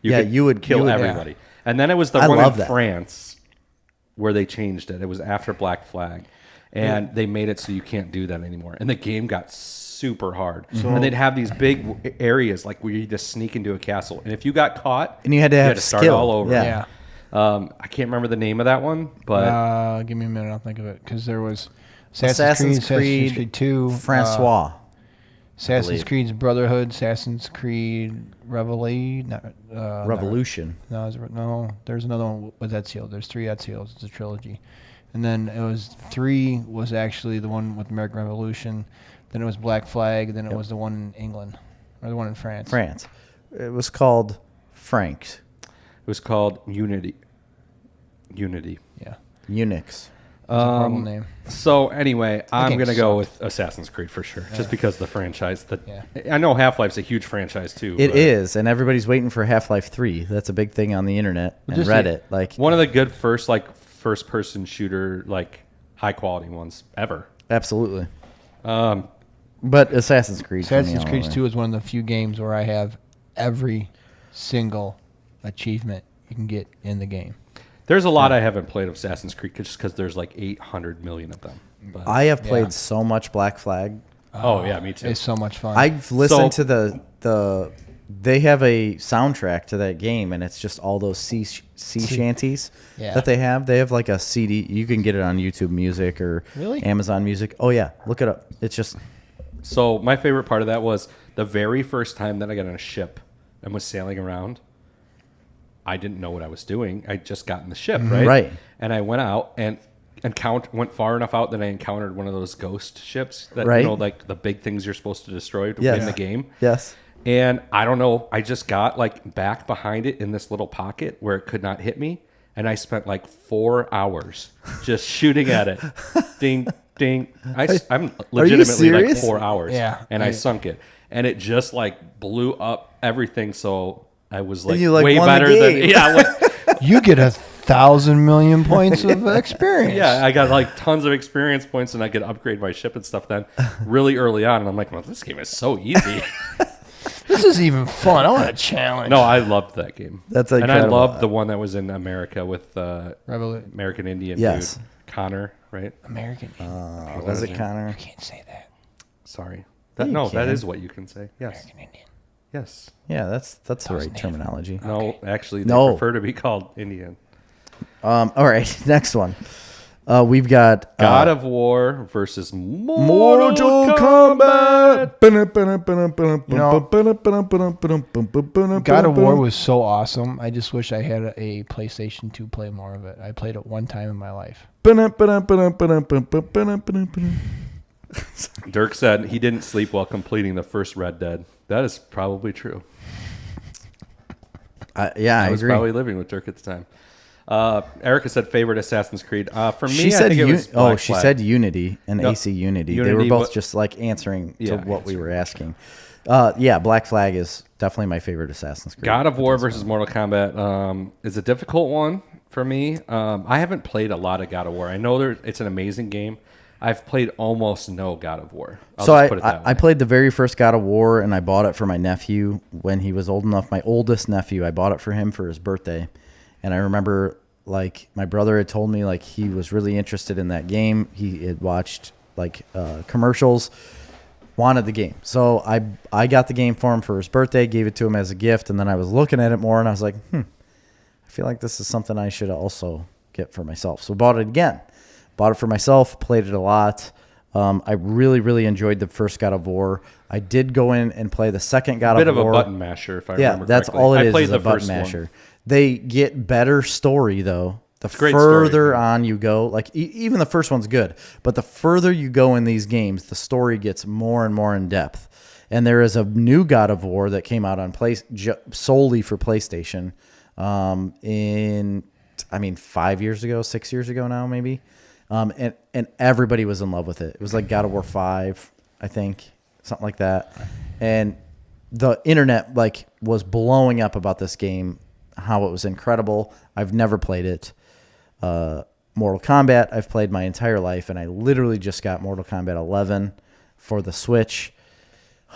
you would kill everybody. And then it was the I one love in that. France where they changed it. It was after Black Flag. And they made it so you can't do that anymore. And the game got super hard. And they'd have these big areas where you just sneak into a castle. And if you got caught, And you had to have start skill. all over. Yeah. yeah. I can't remember the name of that one, but Give me a minute. I'll think of it because there was Assassin's Creed, Assassin's Creed 2, Francois. Assassin's believe. Creed's Brotherhood, Assassin's Creed Revolution. Revolution. No, there's another one with Ezio. There's 3 Ezios. It's a trilogy. And then it was 3 was actually the one with American Revolution. Then it was Black Flag. Then it was the one in England or the one in France. France. It was called Franks. it was called Unity. Unity. Yeah. Unix. It's a horrible name. So anyway, I'm game going to go sucked. with Assassin's Creed for sure, just because of the franchise. Yeah. I know Half-Life's a huge franchise too. It but is, and everybody's waiting for Half-Life 3. That's a big thing on the internet and just Reddit. one of the good first-person shooter high-quality ones ever. Absolutely. But Assassin's Creed. for me Assassin's all Creed the way. 2 is one of the few games where I have every single achievement you can get in the game. There's a lot I haven't played of Assassin's Creed just because there's 800 million of them. But, I have played Yeah. so much Black Flag. oh yeah, me too. It's so much fun. I've listened So- to the. They have a soundtrack to that game, and it's just all those sea shanties Yeah. that they have. They have a CD. You can get it on YouTube Music or Really? Amazon Music. Oh yeah, look it up. It's just So my favorite part of that was the very first time that I got on a ship and was sailing around. I didn't know what I was doing. I just got in the ship, right? Right. And I went out and went far enough out that I encountered one of those ghost ships that Right. the big things you're supposed to destroy to Yes. win the game. yes. And I don't know, I just got back behind it in this little pocket where it could not hit me, and I spent 4 hours just shooting at it. Ding, ding. I'm legitimately serious? 4 hours. Yeah. And I sunk it, and it just blew up everything. So I was And you, way won the better than game. yeah. you get 1,000 million points of experience. Yeah, I got tons of experience points, and I could upgrade my ship and stuff then really early on. And I'm like, well, this game is so easy. This is even fun. I want a challenge. No, I loved that game. That's and I incredible. loved the one that was in America with Revolution. American Indian Yes. dude, Connor, right? American. Was it Connor? you can't say that. Sorry. you That can. is what you can say. Yes. American Indian. Yes. Yeah, that's the right Native. terminology. No, actually, they No. prefer to be called Indian. All right, next one. We've got God of War versus Mortal Kombat. God of War was so awesome. I just wish I had a PlayStation to play more of it. I played it one time in my life. Dirk said he didn't sleep while completing the first Red Dead. That is probably true. Yeah, I I was agree. probably living with Dirk at the time. Erica said favorite Assassin's Creed. For me, She I said think it was Black she Flag. said Unity and No, AC Unity. They Unity, were both but- just answering to Yeah, what we answering. were asking. Yeah, Black Flag is definitely my favorite Assassin's Creed. God of War versus Mortal Kombat is a difficult one for me. I haven't played a lot of God of War. I know it's an amazing game. I've played almost no God of War. So I played the very first God of War, and I bought it for my nephew when he was old enough. My oldest nephew, I bought it for him for his birthday. And I remember, like, my brother had told me, like, he was really interested in that game. He had watched, like, commercials, wanted the game. So I got the game for him for his birthday, gave it to him as a gift, and then I was looking at it more, and I was like, I feel like this is something I should also get for myself. So bought it again. Bought it for myself, played it a lot. I really, really enjoyed the first God of War. I did go in and play the second God of War. Bit of a button masher, if I remember correctly. Yeah, that's all it is. I played is the a button first masher. one. They get better story, though. The Great further story. on you go, like even the first one's good, but the further you go in these games, the story gets more and more in depth. And there is a new God of War that came out on solely for PlayStation 5 years ago, 6 years ago now, maybe. And everybody was in love with it. It was like God of War 5, I think, something like that. And the internet was blowing up about this game, how it was incredible. I've never played it. Mortal Kombat, I've played my entire life, and I literally just got Mortal Kombat 11 for the Switch.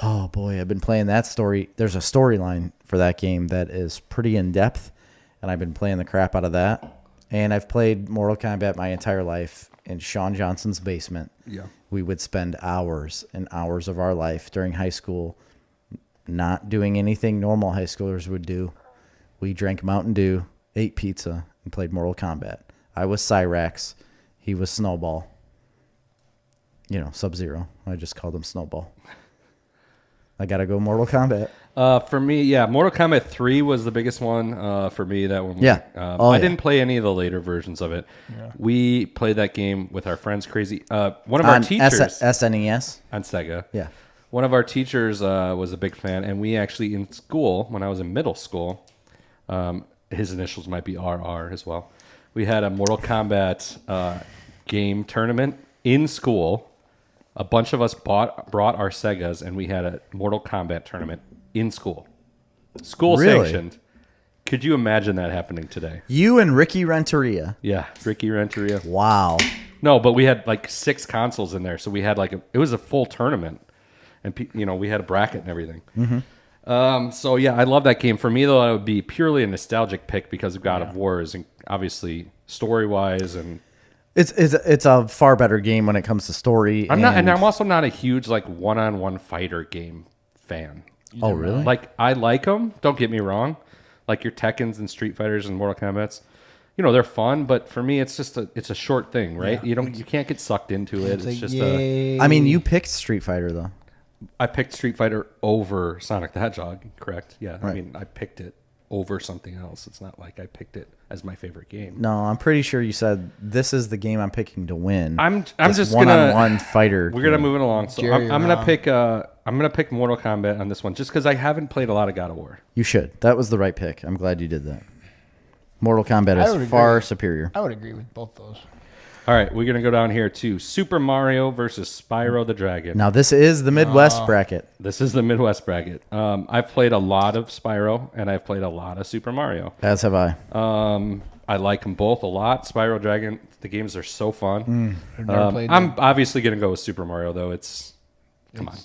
Oh boy, I've been playing that story. There's a storyline for that game that is pretty in depth, and I've been playing the crap out of that. And I've played Mortal Kombat my entire life in Sean Johnson's basement. Yeah. We would spend hours and hours of our life during high school not doing anything normal high schoolers would do. We drank Mountain Dew, ate pizza, and played Mortal Kombat. I was Cyrax. He was Snowball. Sub-Zero. I just called him Snowball. I got to go Mortal Kombat. For me, yeah, Mortal Kombat 3 was the biggest one for me. That one. Yeah. I didn't play any of the later versions of it. Yeah. We played that game with our friends. Crazy. One of our teachers. SNES? On Sega. Yeah. One of our teachers was a big fan, and we actually, in school, when I was in middle school, his initials might be RR as well. We had a Mortal Kombat game tournament in school. A bunch of us brought our Segas, and we had a Mortal Kombat tournament in school. School sanctioned. Could you imagine that happening today? You and Ricky Renteria. Yeah, Ricky Renteria. Wow. No, but we had 6 consoles in there, so we had it was a full tournament, and we had a bracket and everything. Mm-hmm. So yeah, I love that game. For me though, it would be purely a nostalgic pick because of God of War is obviously story wise and. It's a far better game when it comes to story. I'm also not a huge one-on-one fighter game fan. Oh really? I like them. Don't get me wrong. Like your Tekkens and Street Fighters and Mortal Kombat's, they're fun. But for me, it's just it's a short thing, right? Yeah. You can't get sucked into it. It's just I mean, you picked Street Fighter though. I picked Street Fighter over Sonic the Hedgehog. Correct? Yeah. Right. I mean, I picked it over something else. It's not like I picked it as my favorite game. No, I'm pretty sure you said this is the game I'm picking to win. I'm just one-on-one fighter. We're gonna move it along. So I'm gonna pick Mortal Kombat on this one just because I haven't played a lot of God of War. You should. That was the right pick. I'm glad you did that. Mortal Kombat is far superior. I would agree with both those. All right, we're gonna go down here to Super Mario versus Spyro the Dragon. Now this is the Midwest bracket. This is the Midwest bracket. I've played a lot of Spyro and I've played a lot of Super Mario. As have I. I like them both a lot. Spyro Dragon, the games are so fun. I'm obviously gonna go with Super Mario though. Come on,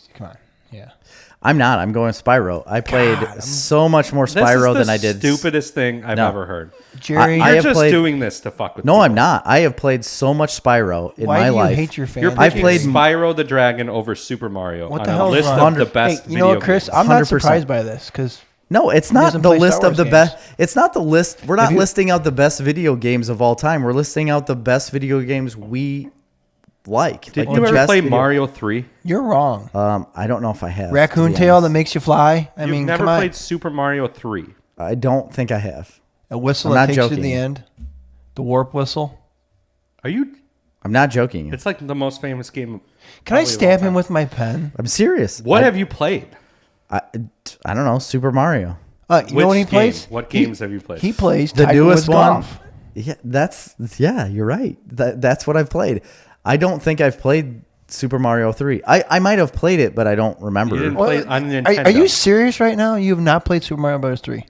yeah. I'm not. I'm going Spyro. I played so much more Spyro than I did. Stupidest thing I've ever heard. Jerry, you're just doing this to fuck with No, people. I'm not. I have played so much Spyro in my life. Why do you hate your fans? You're picking Spyro the Dragon over Super Mario what on the hell a list of the best you know what, Chris? games. I'm not 100%. surprised by this because no, it's not the list of the best. It's not the list. We're not listing out the best video games of all time. We're listing out the best video games we like. Did you ever play Mario 3? You're wrong. I don't know if I have. Raccoon Tail that makes you fly. I You've mean, never come on. played Super Mario 3. I don't think I have. A whistle I'm that not takes you to joking. the end. The warp whistle. Are you? I'm not joking. It's like the most famous game. Can I stab him with my pen? I'm serious. What have you played? I don't know. Super Mario. You know what he plays? What games have you played? He plays The Tiger newest Woods one. Golf. Yeah, you're right. That's what I've played. I don't think I've played Super Mario 3. I might have played it, but I don't remember. You didn't play it on Nintendo. Are you serious right now? You have not played Super Mario Bros. 3?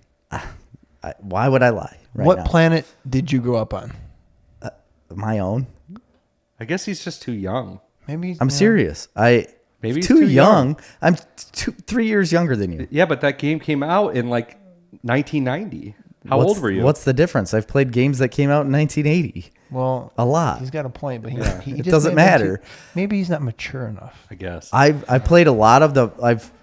Why would I lie? What planet did you grow up on? My own. I guess he's just too young. Maybe I'm serious. Maybe Maybe he's too young. I'm 3 years younger than you. Yeah, but that game came out in like 1990. How old were you? What's the difference? I've played games that came out in 1980. Well, a lot. He's got a point, but he It just doesn't may have been matter. Maybe he's not mature enough. I guess. I've played a lot of the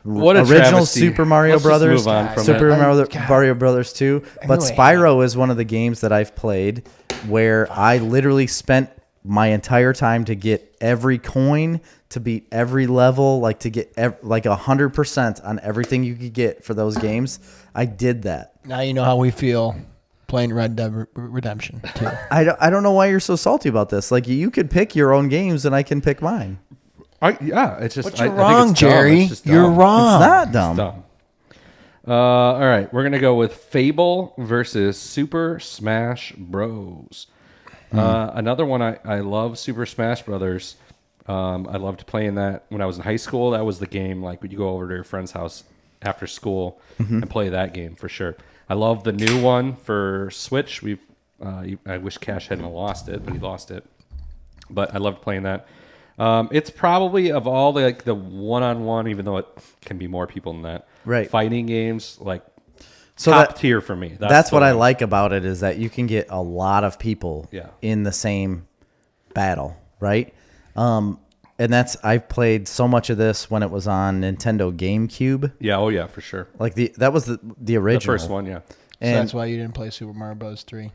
What a original travesty. Super Mario Let's just Brothers, move on from Super it. Mario Brothers 2. But knew I Spyro is one of the games that I've played where I literally spent my entire time to get every coin, to beat every level, like to get like 100% on everything you could get for those games. I did that. Now you know how we feel playing Red Dead Redemption 2. I don't know why you're so salty about this. Like, you could pick your own games and I can pick mine. It's just. But you're I think wrong, it's dumb. Jerry. It's just You're dumb. wrong. It's not dumb. It's dumb. All right, we're gonna go with Fable versus Super Smash Bros. Another one I love, Super Smash Brothers. I loved playing that when I was in high school. That was the game. Like, when you go over to your friend's house after school and play that game for sure. I love the new one for Switch. I wish Cash hadn't lost it, but he lost it. But I loved playing that. It's probably of all the one-on-one, even though it can be more people than that. Right. Fighting games, like So top tier for me. That's the what I one. like about it, is that you can get a lot of people in the same battle, right? And I've played so much of this when it was on Nintendo GameCube. Yeah, oh yeah, for sure. Like that was the original. The first one, yeah. So And that's why you didn't play Super Mario Bros. 3.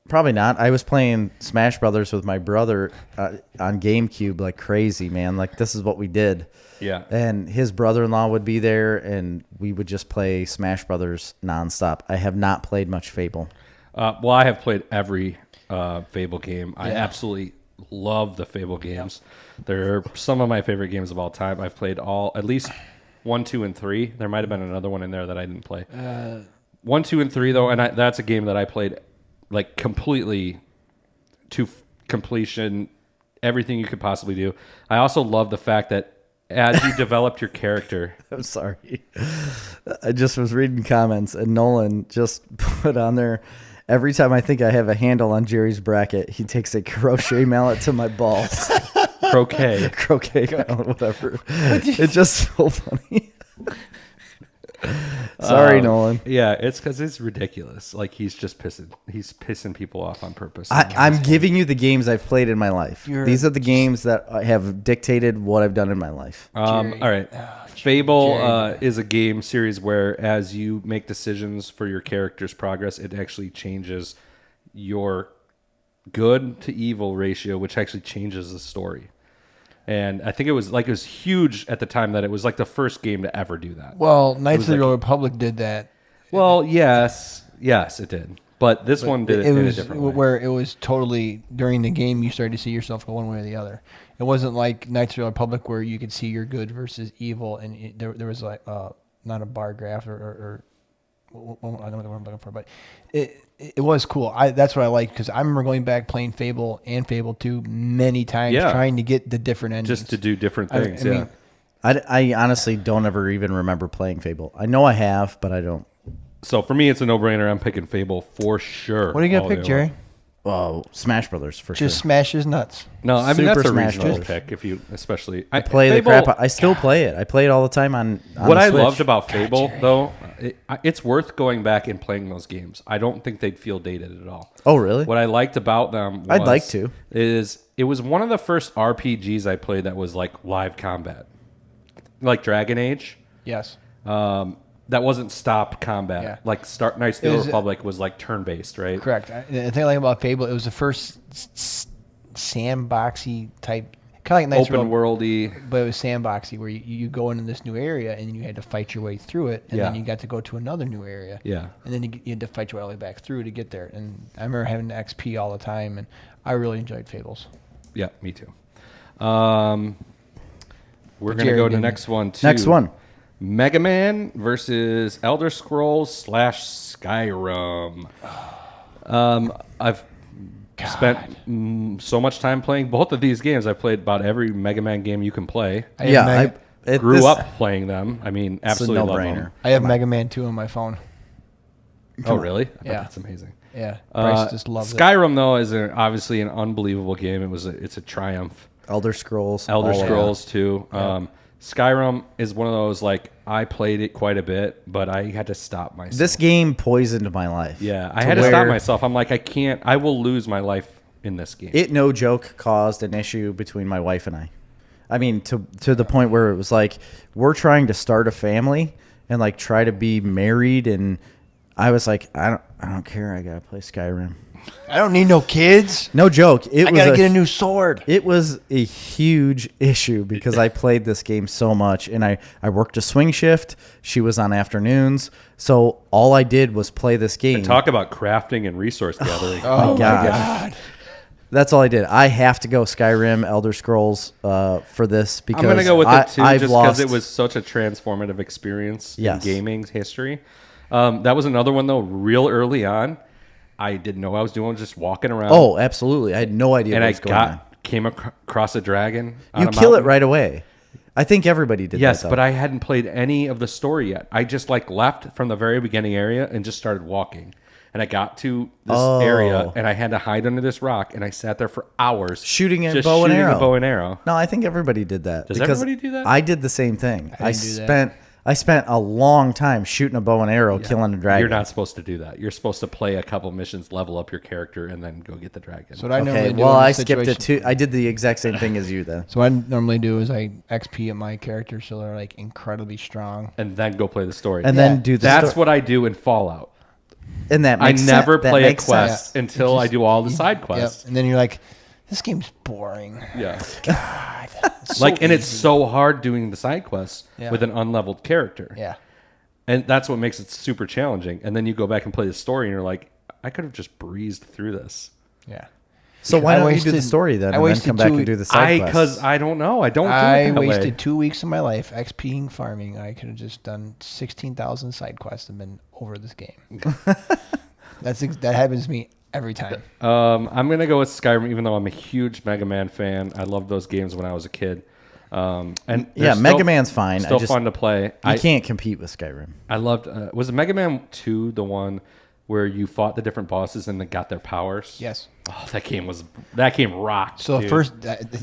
probably not. I was playing Smash Brothers with my brother on GameCube like crazy, man. Like, this is what we did. Yeah. And his brother-in-law would be there, and we would just play Smash Brothers nonstop. I have not played much Fable. Well, I have played every Fable game. I absolutely love the Fable games. They're some of my favorite games of all time. I've played at least 1, 2, and 3. There might have been another one in there that I didn't play. 1, 2, and 3 though, and that's a game that I played like completely to completion. Everything you could possibly do. I also love the fact that as you developed your character. I'm sorry. I just was reading comments, and Nolan just put on there, every time I think I have a handle on Jerry's bracket, he takes a crochet mallet to my balls. Croquet. Croquet mallet, whatever. It's just so funny. Sorry, Nolan. Yeah, it's because it's ridiculous. Like, he's pissing people off on purpose. I'm giving you the games I've played in my life. You're These are the games that have dictated what I've done in my life. all right. Fable is a game series where, as you make decisions for your character's progress, it actually changes your good to evil ratio, which actually changes the story. And I think it was huge at the time that it was like the first game to ever do that. Well, Knights of the Old Republic did that. Well, yes, it did. But this one did it in a different way. Where it was totally, during the game, you started to see yourself go one way or the other. It wasn't like Knights of the Old Republic where you could see your good versus evil, and there was like not a bar graph or I don't know what I'm looking for, but it was cool. That's what I like, because I remember going back playing Fable and Fable 2 many times, trying to get the different endings. Just to do different things, I mean, I honestly don't ever even remember playing Fable. I know I have, but I don't. So for me, it's a no-brainer. I'm picking Fable for sure. What are you going to pick, Jerry? Oh, Smash Brothers for sure. Just smash his nuts. No, I mean, Super that's a Smash reasonable Bros. pick. If you, especially, I play Fable, the crap. I still play it. I play it all the time on What the I Switch. loved about Fable, though, it's worth going back and playing those games. I don't think they'd feel dated at all. Oh, really? What I liked about them I'd like to. is it was one of the first RPGs I played that was like live combat. Like Dragon Age. Yes. That wasn't stop combat. Yeah. Like Knights of the Old Republic was like turn-based, right? Correct. The thing I like about Fable, it was the first sandboxy type, kind of like Knights of the Open worldy. but it was sandboxy, where you go into this new area and you had to fight your way through it, and then you got to go to another new area. Yeah. And then you had to fight your way back through to get there. And I remember having XP all the time, and I really enjoyed Fables. Yeah, me too. We're going to Jerry go to the didn't. next one, too. Next one. Mega Man versus Elder Scrolls / Skyrim. I've spent so much time playing both of these games. I played about every Mega Man game you can play. I have Grew up playing them. I mean, absolutely love them. no-brainer. I have Mega Man 2 on my phone. Oh, really? I bet Yeah. that's amazing. Yeah, Bryce just loves it. Skyrim though is obviously an unbelievable game. It's a triumph. Elder Scrolls. Elder all of Scrolls too. Skyrim is one of those, like, I played it quite a bit, but I had to stop myself. This game poisoned my life. Yeah, I had to stop myself. I'm like, I will lose my life in this game. It, no joke, caused an issue between my wife and I. I mean, to the point where it was like, we're trying to start a family and like try to be married, and I was like, I don't care. I gotta play Skyrim. I don't need no kids. No joke. I gotta get a new sword. It was a huge issue because I played this game so much, and I worked a swing shift. She was on afternoons, so all I did was play this game. And talk about crafting and resource gathering. Oh my God. That's all I did. I have to go Skyrim, Elder Scrolls for this because I'm going to go with it too, I've just because it was such a transformative experience in gaming history. That was another one, though, real early on. I didn't know what I was doing, just walking around. Oh, absolutely. I had no idea what was going on. Came across a dragon. You kill it right away. I think everybody did that. Yes, though. but I hadn't played any of the story yet. I just like left from the very beginning area and just started walking. And I got to this area, and I had to hide under this rock, and I sat there for hours shooting a just bow and shooting arrow. a bow and arrow. No, I think everybody did that. Does everybody do that? I did the same thing. I spent a long time shooting a bow and arrow, killing a dragon. You're not supposed to do that. You're supposed to play a couple missions, level up your character, and then go get the dragon. So what I normally do. Well, I skipped it too. I did the exact same thing as you then. So what I normally do is I XP at my character so they're like incredibly strong, and then go play the story. And then do the That's what I do in Fallout. And that I makes never sense. play a quest until I do all the side quests. Yep. And then you're like, this game's boring. Yeah. God. And it's so hard doing the side quests with an unleveled character. Yeah. And that's what makes it super challenging. And then you go back and play the story, and you're like, I could have just breezed through this. Yeah. So why don't you do the story then, and then come back and do the side quests? Because I don't know. I don't do it that way. I wasted 2 weeks of my life XPing farming. I could have just done 16,000 side quests and been over this game. That happens to me every time. I'm going to go with Skyrim, even though I'm a huge Mega Man fan. I loved those games when I was a kid. And Mega Man's fine. Still fun to play. You can't compete with Skyrim. I loved. Was Mega Man 2 the one where you fought the different bosses and then got their powers? Yes. Oh, that game rocked. So dude. first,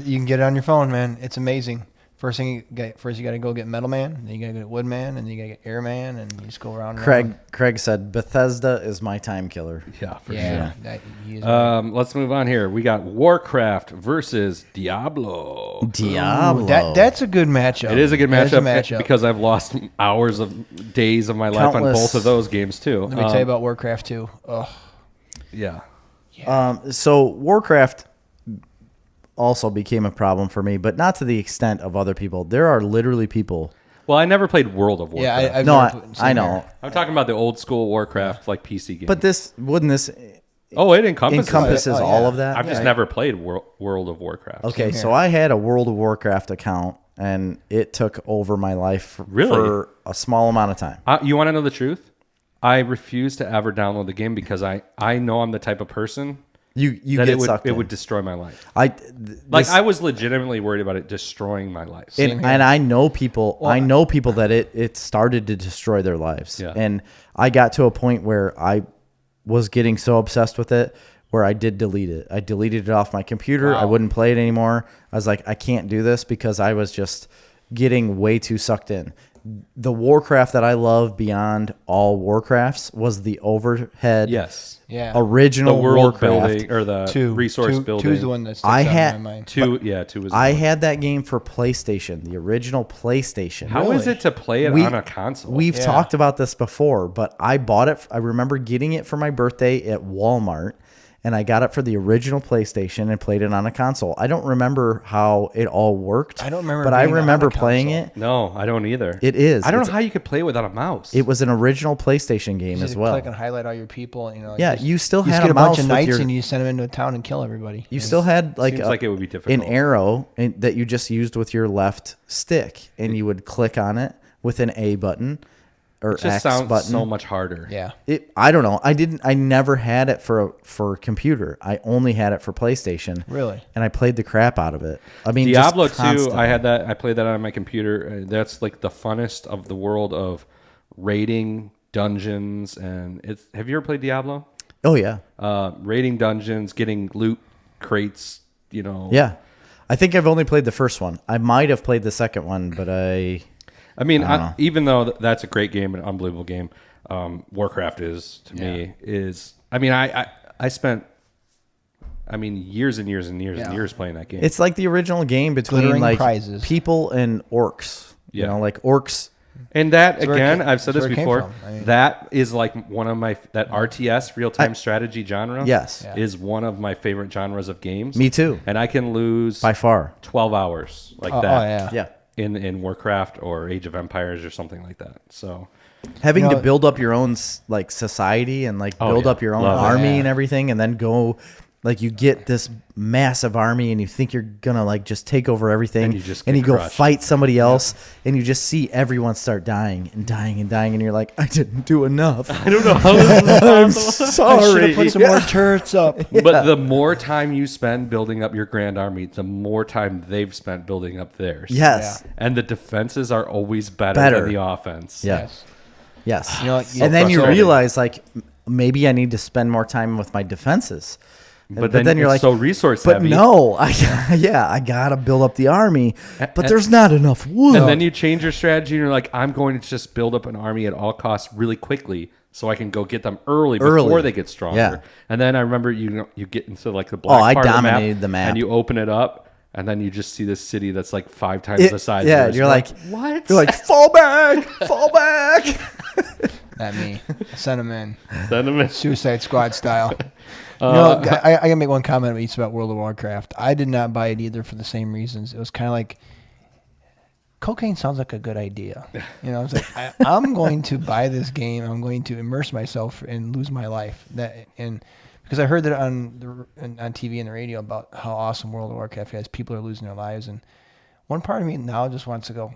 you can get it on your phone, man. It's amazing. First you got to go get Metal Man, then you got to get Wood Man, and then you got to get Air Man, and you just go around. Craig said Bethesda is my time killer. Yeah, for sure. Let's move on here. We got Warcraft versus Diablo. Diablo. That's a good matchup. It is a good matchup because I've lost hours of days of my life on both of those games too. Let me tell you about Warcraft 2. Oh. Yeah. So Warcraft also became a problem for me, but not to the extent of other people. There are literally people. Well, I never played World of Warcraft. Yeah, I know. I'm talking about the old school Warcraft, like PC game. But wouldn't this? Oh, it encompasses all of that. I've just never played World of Warcraft. Okay, so I had a World of Warcraft account, and it took over my life for a small amount of time. You want to know the truth? I refuse to ever download the game because I know I'm the type of person. You get sucked in. It would destroy my life. I was legitimately worried about it destroying my life. And I know people. I know people that it started to destroy their lives. Yeah. And I got to a point where I was getting so obsessed with it where I did delete it. I deleted it off my computer. Wow. I wouldn't play it anymore. I was like, I can't do this because I was just getting way too sucked in. The Warcraft that I love beyond all Warcrafts was the overhead. Yes. Yeah. Original the world Warcraft. building or the resource building. 2's the one that sticks out in my mind. 2 was. I had that game for PlayStation, the original PlayStation. How is it to play it on a console? We've talked about this before, but I bought it. I remember getting it for my birthday at Walmart, and I got it for the original PlayStation and played it on a console. I don't remember how it all worked. I don't remember, but I remember playing it. No, I don't either. It is. I don't know how you could play without a mouse. It was an original PlayStation game as well. Click and highlight all your people. And, you still had a mouse bunch of knights and you send them into a town and kill everybody. You still had seems like it would be difficult. An arrow that you just used with your left stick, and you would click on it with an A button. Or it just X sounds button. so much harder. Yeah. I don't know. I never had it for computer. I only had it for PlayStation. Really? And I played the crap out of it. I mean, Diablo just 2, constantly. I played that on my computer. That's like the funnest of the world of raiding dungeons have you ever played Diablo? Oh yeah. Raiding dungeons, getting loot crates, you know. Yeah. I think I've only played the first one. I might have played the second one, but I mean, even though that's a great game, an unbelievable game, Warcraft is to me is. I mean, I spent, years and years and years and years playing that game. It's like the original game between Glittering like prizes. people and orcs. You know, like orcs. And that That's where it again, came- I've said that's this where it before. came from. I mean- That is like one of my that RTS real time strategy genre. Yes. Yeah. is one of my favorite genres of games. Me too. And I can lose By far. 12 hours like that. Oh, yeah. Yeah. In Warcraft or Age of Empires or something like that. So Having You know- to build up your own like society and like build up your own Love it. army Yeah. and everything, and then go like you get this massive army and you think you're gonna like just take over everything, And you just and get you go crushed. fight somebody else, and you just see everyone start dying and dying and dying, and you're like, I didn't do enough. I don't know how this is I'm I should sorry. have put some more turrets up. But the more time you spend building up your grand army, the more time they've spent building up theirs. Yes. And the defenses are always better Better. than the offense. Yeah. Yes. Yes. You know what, and then you frustrating. realize like maybe I need to spend more time with my defenses. But then you're it's like, so resource but heavy. no, I gotta build up the army, but and- there's not enough wood. And then you change your strategy and you're like, I'm going to just build up an army at all costs really quickly so I can go get them early before they get stronger. Yeah. And then I remember you get into like the black I part of dominated the map. and you open it up and then you just see this city that's like 5 times the size yeah, of yours. you're like, what? You're like, fall back, fall back. Not me. Send them in. Sentiment. Suicide Squad style. I gotta make one comment about World of Warcraft. I did not buy it either for the same reasons. It was kind of like cocaine sounds like a good idea. You know, I was like, I'm going to buy this game. I'm going to immerse myself and lose my life. Because I heard that on TV and the radio about how awesome World of Warcraft is. People are losing their lives, and one part of me now just wants to go,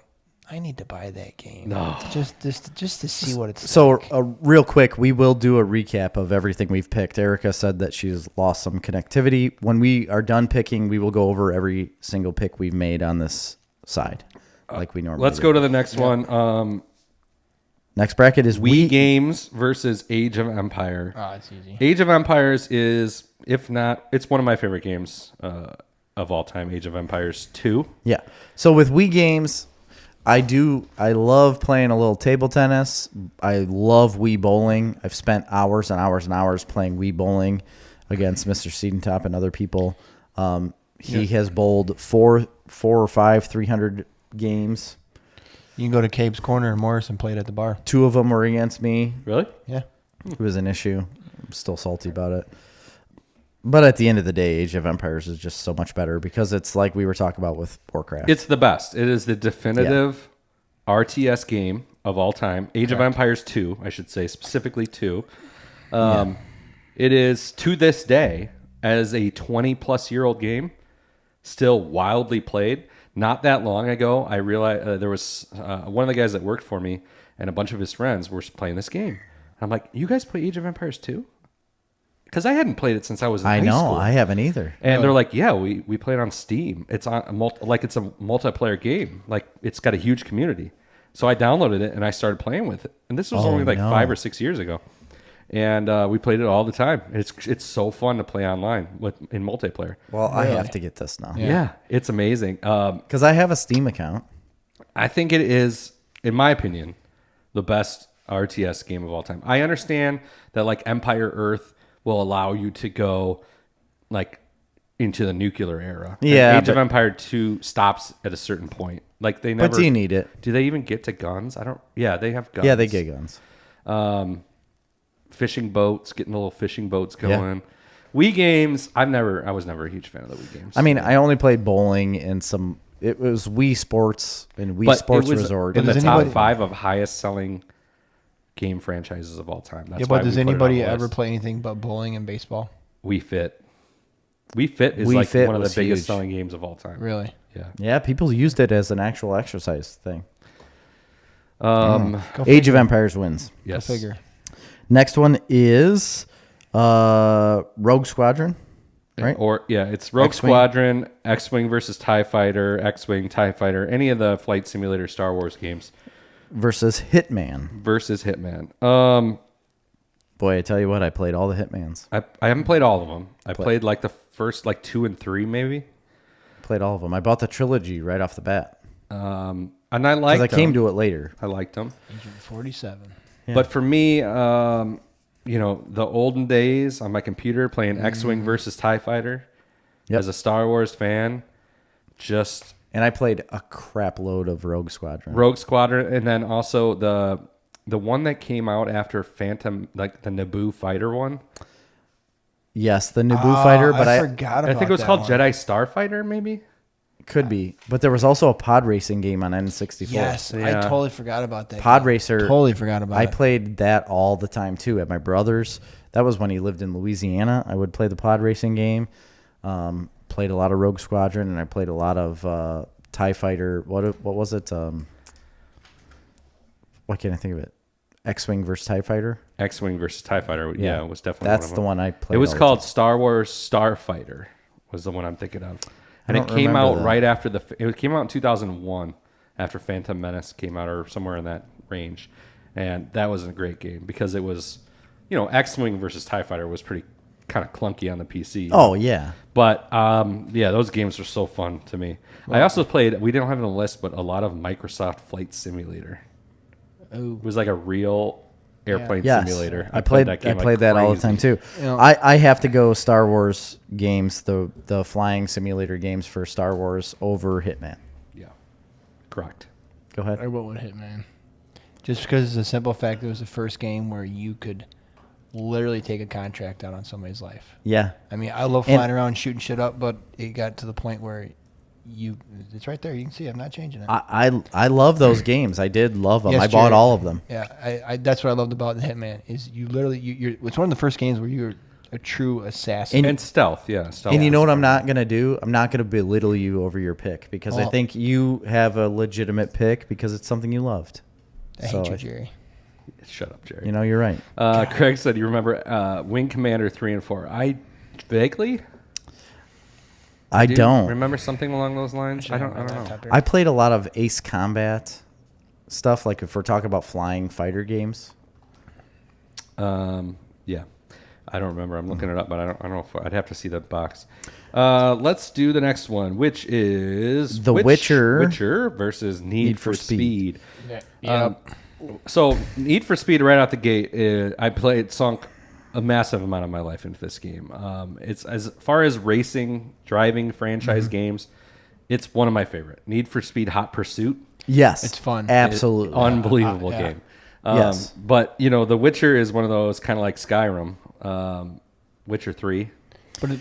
I need to buy that game. No. Just to see what it's So, like. real quick, we will do a recap of everything we've picked. Erica said that she's lost some connectivity. When we are done picking, we will go over every single pick we've made on this side, like we normally Let's do. go to the next one. Next bracket is Wii Games versus Age of Empire. Oh, it's easy. Age of Empires is, if not, it's one of my favorite games of all time. Age of Empires 2. Yeah. So with Wii Games, I love playing a little table tennis. I love Wii bowling. I've spent hours and hours and hours playing Wii bowling against Mr. Seedentop and other people. He has bowled four or five 300 games. You can go to Cabe's Corner in Morris and play it at the bar. 2 of them were against me. Really? Yeah. It was an issue. I'm still salty about it. But at the end of the day, Age of Empires is just so much better because it's like we were talking about with Warcraft. It's the best. It is the definitive RTS game of all time. Age of Empires 2, I should say, specifically 2. It is, to this day, as a 20-plus-year-old game, still wildly played. Not that long ago, I realized there was one of the guys that worked for me and a bunch of his friends were playing this game. I'm like, you guys play Age of Empires 2? Because I hadn't played it since I was in high school. I haven't either. And they're like, yeah, we play it on Steam. It's on it's a multiplayer game. Like, it's got a huge community. So I downloaded it and I started playing with it. And this was only like 5 or 6 years ago. And we played it all the time. It's so fun to play online in multiplayer. Well, I have to get this now. Yeah, it's amazing. Because I have a Steam account. I think it is, in my opinion, the best RTS game of all time. I understand that like Empire Earth will allow you to go like into the nuclear era. Yeah, And Age of but- Empire 2 stops at a certain point. Like they never. But do you need it? Do they even get to guns? I don't. Yeah, they have guns. Yeah, they get guns. Fishing boats, getting the little fishing boats going. Wii games. I was never a huge fan of the Wii games. I mean, I only played bowling and some. It was Wii Sports and Wii But Sports it was Resort. in the Does top anybody- 5 of highest selling game franchises of all time. That's Yeah, why but does we put it on anybody the ever list. play anything but bowling and baseball? Wii Fit? Wii Fit is Wii like Fit one of the was biggest huge. selling games of all time. Really? Yeah. Yeah, people used it as an actual exercise thing. Go Age of Empires wins. Yes. Go figure. Next one is Rogue Squadron, right? Or it's Rogue X-Wing. Squadron, X-Wing versus TIE Fighter, X-Wing, TIE Fighter, any of the flight simulator Star Wars games Versus Hitman. versus Hitman. Boy, I tell you what, I played all the Hitmans. I haven't played all of them. I played like the first like 2 and 3 maybe. Played all of them. I bought the trilogy right off the bat. And I liked them. Because I came to it later. I liked them. Agent 47. Yeah. But for me, you know, the olden days on my computer playing X-Wing versus TIE Fighter as a Star Wars fan, just... And I played a crap load of Rogue Squadron. Rogue Squadron, and then also the one that came out after Phantom, like the Naboo fighter one. Yes, the Naboo fighter, but I forgot about I think it was that called one. Jedi Starfighter, maybe. could be. But there was also a pod racing game on N64. Yes, I Yeah. totally forgot about that. Pod game. Racer. Totally forgot about I it. played that all the time too at my brother's. That was when he lived in Louisiana. I would play the pod racing game. Played a lot of Rogue Squadron, and I played a lot of TIE Fighter. What was it? Why can't I think of it? X-Wing versus TIE Fighter. X-Wing versus TIE Fighter. Yeah, it was definitely That's one of the them. one I played. It was all the called time. Star Wars Starfighter. Was the one I'm thinking of, and it don't came remember out that. right after it came out in 2001, after Phantom Menace came out, or somewhere in that range, and that was a great game because it was, you know, X-Wing versus TIE Fighter was pretty kind of clunky on the PC. Oh yeah. But yeah, those games were so fun to me. I also played. We didn't have it on the list, but a lot of Microsoft Flight Simulator. Oh, It was like a real airplane Yes. simulator. I played that game I played like that all the crazy. time too. You know- I have to go Star Wars games, the flying simulator games for Star Wars over Hitman. Yeah, correct. Go ahead. I went with Hitman. Just because it's a simple fact it was the first game where you could literally take a contract out on somebody's life. Yeah. I mean, I love And- flying around shooting shit up, but it got to the point where it's right there. You can see I'm not changing it. I love those games. I did love them. Yes, I bought Jerry. all of them. Yeah, I that's what I loved about the Hitman is you literally you're it's one of the first games where you're a true assassin. And stealth, yeah. Stealth And you know was what I'm fun. not going to do? I'm not going to belittle you over your pick because I Well- think you have a legitimate pick because it's something you loved. I So hate you, Jerry. Shut up, Jerry. You know, you're right. Craig said you remember Wing Commander 3 and 4. I vaguely I do don't. remember something along those lines. I don't know. I played a lot of Ace Combat stuff, like if we're talking about flying fighter games. Yeah, I don't remember. I'm looking it up, but I don't know if I'd have to see the box. Let's do the next one, which is The Witcher versus Need for Speed. Yeah. So Need for Speed right out the gate, I sunk a massive amount of my life into this game. It's as far as racing, driving franchise games, it's one of my favorite. Need for Speed Hot Pursuit. Yes. It's fun. Absolutely. Unbelievable yeah. game. Yes. But, you know, The Witcher is one of those kind of like Skyrim. Witcher 3.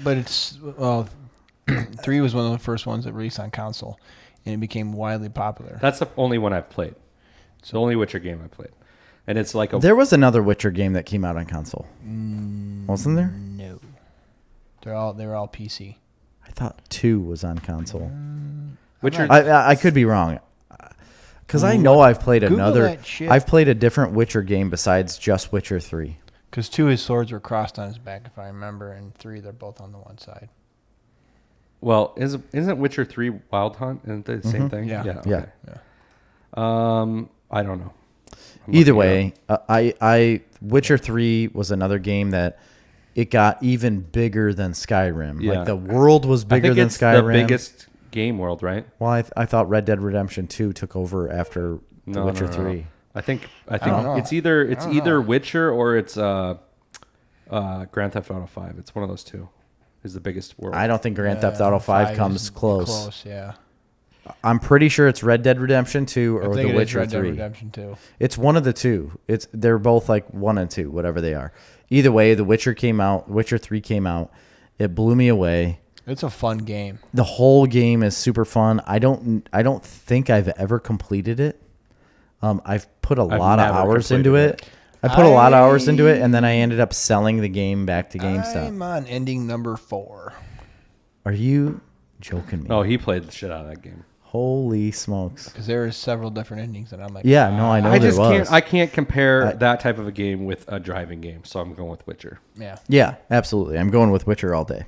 But it's 3 was one of the first ones that released on console, and it became widely popular. That's the only one I've played. It's the only Witcher game I played. And it's like a... There was another Witcher game that came out on console. Wasn't there? No, they were all PC. I thought 2 was on console. Witcher... I could be wrong. Because I know I've played Google another. that shit. I've played a different Witcher game besides just Witcher 3. Because 2, his swords were crossed on his back, if I remember, and 3, they're both on the one side. Well, isn't Witcher 3 Wild Hunt? Isn't it the same thing? Yeah. Okay. Yeah. I don't know. I'm Either looking it up. way, I Witcher 3 was another game that it got even bigger than Skyrim. Yeah. Like the world was I bigger think than it's Skyrim. the biggest game world, right? Well, I thought Red Dead Redemption 2 took over after The No, Witcher no, no, no. 3. I think don't know. it's either Witcher or it's Grand Theft Auto 5. It's one of those two. Is the biggest world. I don't think Grand Theft Auto 5 is comes close. Close, yeah. I'm pretty sure it's Red Dead Redemption 2 I or think The it is Witcher Red Dead 3. Redemption 2. It's one of the two. They're both like 1 and 2, whatever they are. Either way, The Witcher came out. Witcher 3 came out. It blew me away. It's a fun game. The whole game is super fun. I don't think I've ever completed it. I've put a lot of never hours into completed it. I put a lot of hours into it, and then I ended up selling the game back to GameStop. I'm on ending number 4. Are you joking me? Oh, he played the shit out of that game. Holy smokes! Because there are several different endings, and I'm like, Yeah, no, I know I there just was. can't compare that type of a game with a driving game, so I'm going with Witcher. yeah. Yeah, absolutely. I'm going with Witcher all day.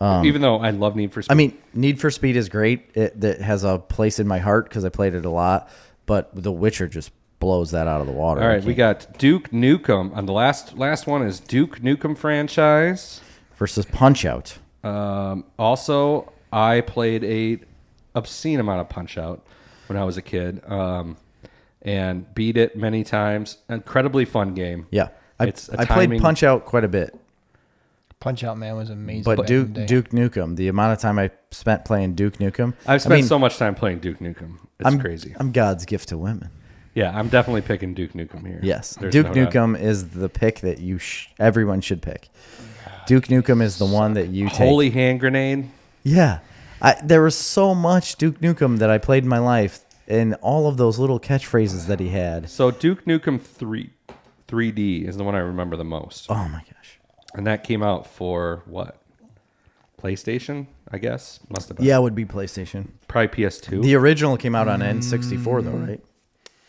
Even though I love Need for Speed. I mean, Need for Speed is great. It has a place in my heart because I played it a lot. But The Witcher just blows that out of the water. All right, we got Duke Nukem. On the last one is Duke Nukem franchise versus Punch-Out. Also, I played a obscene amount of Punch-Out when I was a kid, and beat it many times. Incredibly fun game. Yeah, I played Punch-Out quite a bit. Punch-Out, man, was amazing. But Duke Nukem, the amount of time I spent playing Duke Nukem. I've spent so much time playing Duke Nukem. It's crazy. I'm God's gift to women. Yeah, I'm definitely picking Duke Nukem here. Yes, Duke Nukem is the pick that everyone should pick. Duke Nukem is the one that you take. Holy hand grenade. Yeah, there was so much Duke Nukem that I played in my life, and all of those little catchphrases that he had. So Duke Nukem 3D is the one I remember the most. Oh my gosh! And that came out for what? PlayStation, I guess. Must have been. Yeah, it would be PlayStation. Probably PS2. The original came out on N64 though, right?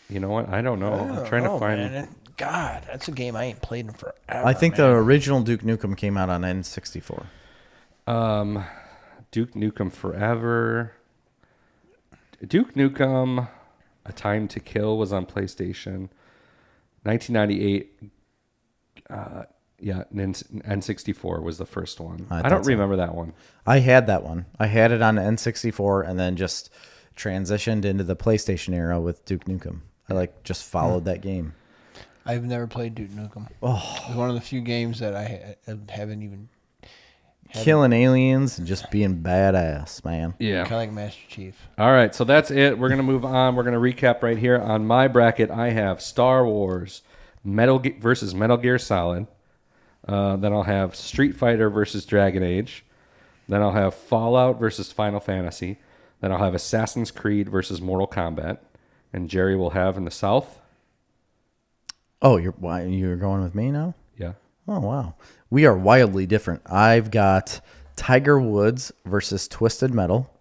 You know what? I don't know. I'm trying to find. Man. God, that's a game I ain't played in forever. I think the original Duke Nukem came out on N64. Duke Nukem Forever. Duke Nukem, A Time to Kill was on PlayStation. 1998. Yeah, N64 was the first one. I don't remember that one. I had that one. I had it on N64 and then just transitioned into the PlayStation era with Duke Nukem. I just followed that game. I've never played Duke Nukem. Oh, It's one of the few games that I haven't even. Killing aliens and just being badass, man. Yeah. Kind of like Master Chief. All right, so that's it. We're going to move on. We're going to recap right here. On my bracket, I have Star Wars versus Metal Gear Solid. Then I'll have Street Fighter versus Dragon Age. Then I'll have Fallout versus Final Fantasy. Then I'll have Assassin's Creed versus Mortal Kombat. And Jerry will have in the South. Oh, you're going with me now? Yeah. Oh, wow. We are wildly different. I've got Tiger Woods versus Twisted Metal.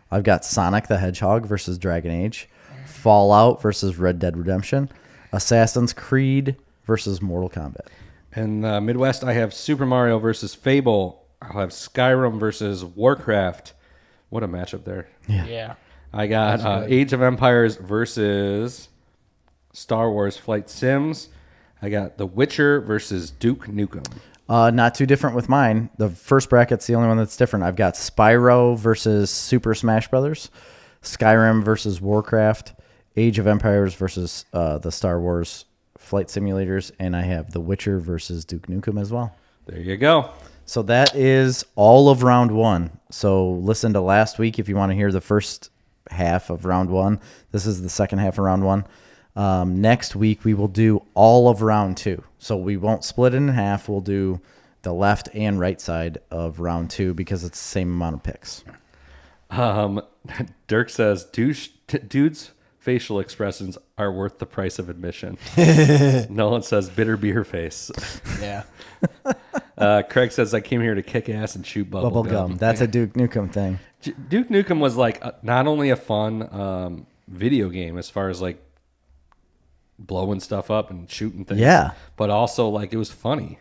I've got Sonic the Hedgehog versus Dragon Age. Fallout versus Red Dead Redemption. Assassin's Creed versus Mortal Kombat. And Midwest, I have Super Mario versus Fable. I'll have Skyrim versus Warcraft. What a matchup there. Yeah. I got Age of Empires versus Star Wars Flight Sims. I got The Witcher versus Duke Nukem. Not too different with mine. The first bracket's the only one that's different. I've got Spyro versus Super Smash Brothers. Skyrim versus Warcraft. Age of Empires versus the Star Wars Flight Simulators. And I have The Witcher versus Duke Nukem as well. There you go. So that is all of round one. So listen to last week if you want to hear the first half of round one. This is the second half of round one. Next week we will do all of round two. So we won't split it in half. We'll do the left and right side of round two because it's the same amount of picks. Dirk says, dude's facial expressions are worth the price of admission. Nolan says, bitter beer face. Yeah. Craig says, I came here to kick ass and shoot bubble gum. That's a Duke Nukem thing. Duke Nukem was not only a fun video game as far as blowing stuff up and shooting things, but also it was funny.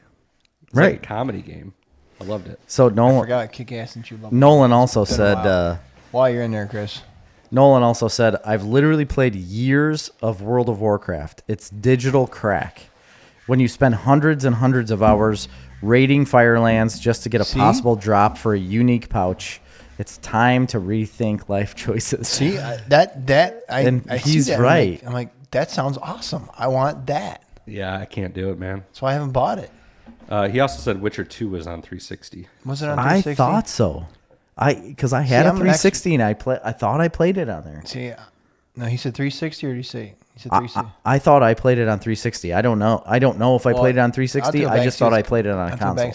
It's like a comedy game. I loved it. So I forgot kick ass and chew bubble. Nolan also said, while you're in there, Chris. Nolan also said, I've literally played years of World of Warcraft. It's digital crack. When you spend hundreds and hundreds of hours raiding Firelands just to get a possible drop for a unique pouch, it's time to rethink life choices. See, I he's see that. right. I'm like, that sounds awesome. I want that. Yeah, I can't do it, man. So I haven't bought it. He also said Witcher 2 was on 360. Was it on 360? I thought so. Because I had a 360 and I thought I played it on there. See, no, he said 360 or did he say? He said 360. I thought I played it on 360. I don't know. I don't know if I played it on 360. I just thought I played it on a console.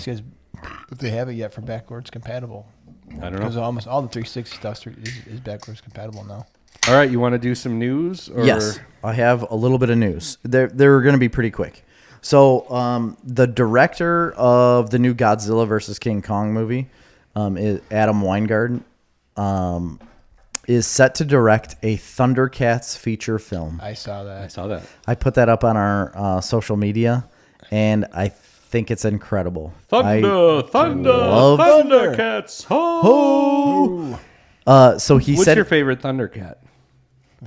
If they have it yet for backwards compatible. I don't know. Because almost all the 360 stuff is backwards compatible now. All right, you want to do some news? Or? Yes, I have a little bit of news. They're going to be pretty quick. So the director of the new Godzilla vs. King Kong movie, is Adam Wingard, is set to direct a Thundercats feature film. I saw that. I put that up on our social media, and I think it's incredible. Thundercats! Ho! So he What's said, your favorite Thundercat?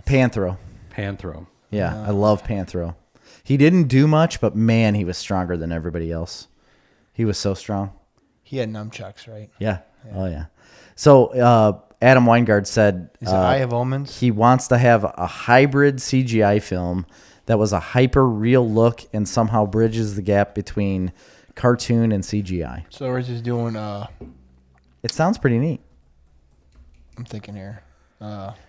Panthro. Panthro. Yeah, I love Panthro. He didn't do much, but man, he was stronger than everybody else. He was so strong. He had nunchucks, right? Yeah. Oh, yeah. So Adam Weingart said Is it Eye of Omens? he wants to have a hybrid CGI film that was a hyper-real look and somehow bridges the gap between cartoon and CGI. So we're just doing, It sounds pretty neat. I'm thinking here.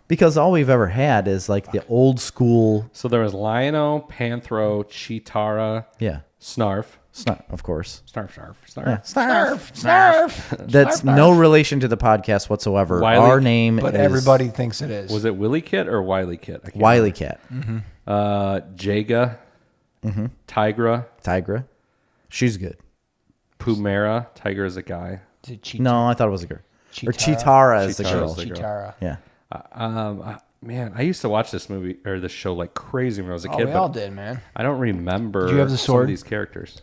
Because all we've ever had is like the old school. So there was Lion-O, Panthro, Chitara, Yeah. Snarf. Of course. Snarf. Yeah. Snarf. That's no relation to the podcast whatsoever. Wiley- Our name But is everybody thinks it is. Was it Willy Kit or Wiley Kit? I can't Wiley Cat. Jaga, Tigra, Tigra. She's good. Pumera. Tiger is a guy. Is it Cheetah? No, I thought it was a girl. Or Chitara? Chitara is the Chitara's girl. the girl. Chitara. Yeah. Man, I used to watch this movie or this show like crazy when I was a Oh, kid, we but all did, man. I don't remember. Did you have the some of sword? these characters.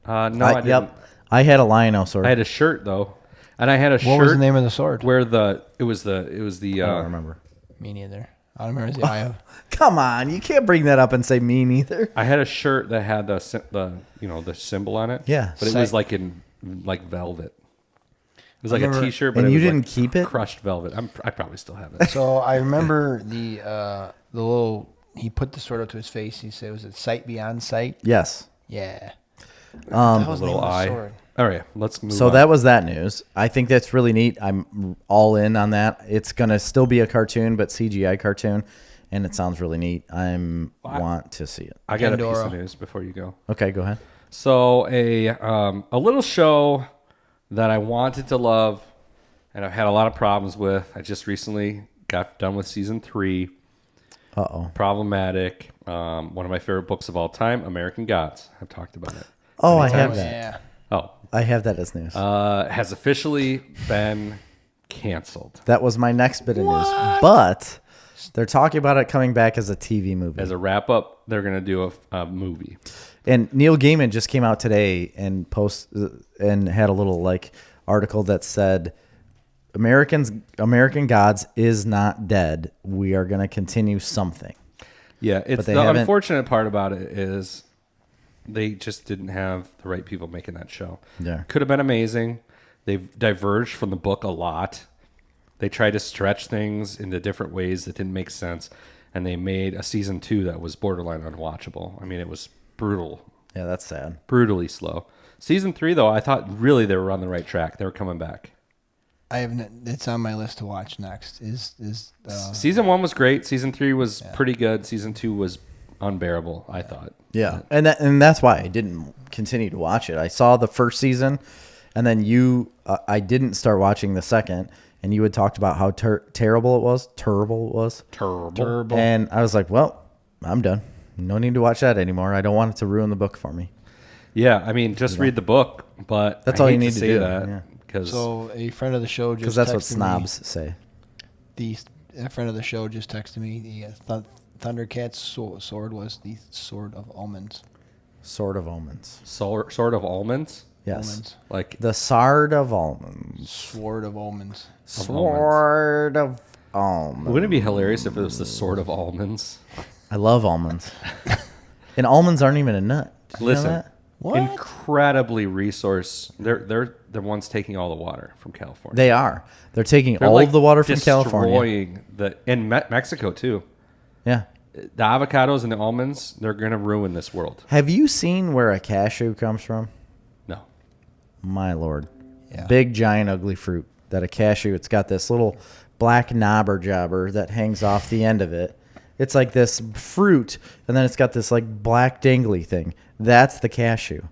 No, I didn't. Yep. I had a Lion-O sword. I had a shirt though, and I had a What shirt was the name of the sword? where it was the I don't remember. Me neither. I don't remember the Eye of. Come on, you can't bring that up and say me neither. I had a shirt that had the symbol on it. Yeah. but it was like in velvet. It was like a remember- T-shirt, but And it you was didn't like keep it? crushed velvet. I probably still have it. So I remember the little. He put the sword up to his face. He said, "Was it sight beyond sight?" Yes. Yeah. That was the name Little of the eye. sword. All right, let's move. So on. that was that news. I think that's really neat. I'm all in on that. It's gonna still be a cartoon, but CGI cartoon, and it sounds really neat. Want to see it. I got a piece Pandora. of news before you go. Okay, go ahead. So a little show that I wanted to love, and I've had a lot of problems with. I just recently got done with season 3. Problematic. One of my favorite books of all time, American Gods. I've talked about it. Oh, I Many have times. that. Yeah. Oh, I have that as news. has officially been canceled That was my next bit of news. But they're talking about it coming back as a TV movie. as a wrap up. They're gonna do a movie. And Neil Gaiman just came out today and had a little like article that said American Gods is not dead. We are going to continue something. Yeah, it's they the haven't- unfortunate part about it is they just didn't have the right people making that show. Yeah. Could have been amazing. They've diverged from the book a lot. They tried to stretch things into different ways that didn't make sense, and they made a season 2 that was borderline unwatchable. I mean, it was brutal, Yeah, that's sad. brutally slow. Season 3, though, I thought really they were on the right track. They were coming back. It's on my list to watch next. Season 1 was great. Season 3 was pretty good. Season 2 was unbearable, I thought. Yeah, and that's why I didn't continue to watch it. I saw the first season, and then I didn't start watching the second, and you had talked about how terrible it was. Terrible. And I was like, well, I'm done. No need to watch that anymore. I don't want it to ruin the book for me. Yeah, I mean, just read the book, but That's I all hate you need to say do, that yeah. because So a friend of the show just Because that's what texted snobs say. me. A friend of the show just texted me. The Thundercat's sword was the Sword of Omens. Sword of Omens. sort of almonds, Yes. Omens. like The Sword of Almonds. Sword of Omens. Sword of Almonds. wouldn't it be hilarious if it was the sort of almonds? I love almonds. And almonds aren't even a nut. Did you know Listen, that? What? incredibly resource. They're the ones taking all the water from California. They are. They're taking They're all like of the water from California. destroying in Mexico too. Yeah. The avocados and the almonds, they're gonna ruin this world. Have you seen where a cashew comes from? No, My lord. Yeah. Big, giant, ugly fruit. That a cashew, it's got this little black knobber jobber that hangs off the end of it. It's like this fruit, and then it's got this like black dangly thing. That's the cashew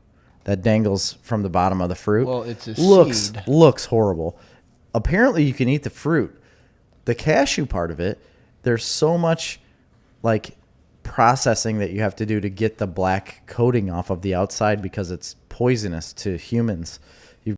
that dangles from the bottom of the fruit. Well, it's a seed. Looks horrible. Apparently, you can eat the fruit. The cashew part of it, there's so much like processing that you have to do to get the black coating off of the outside because it's poisonous to humans.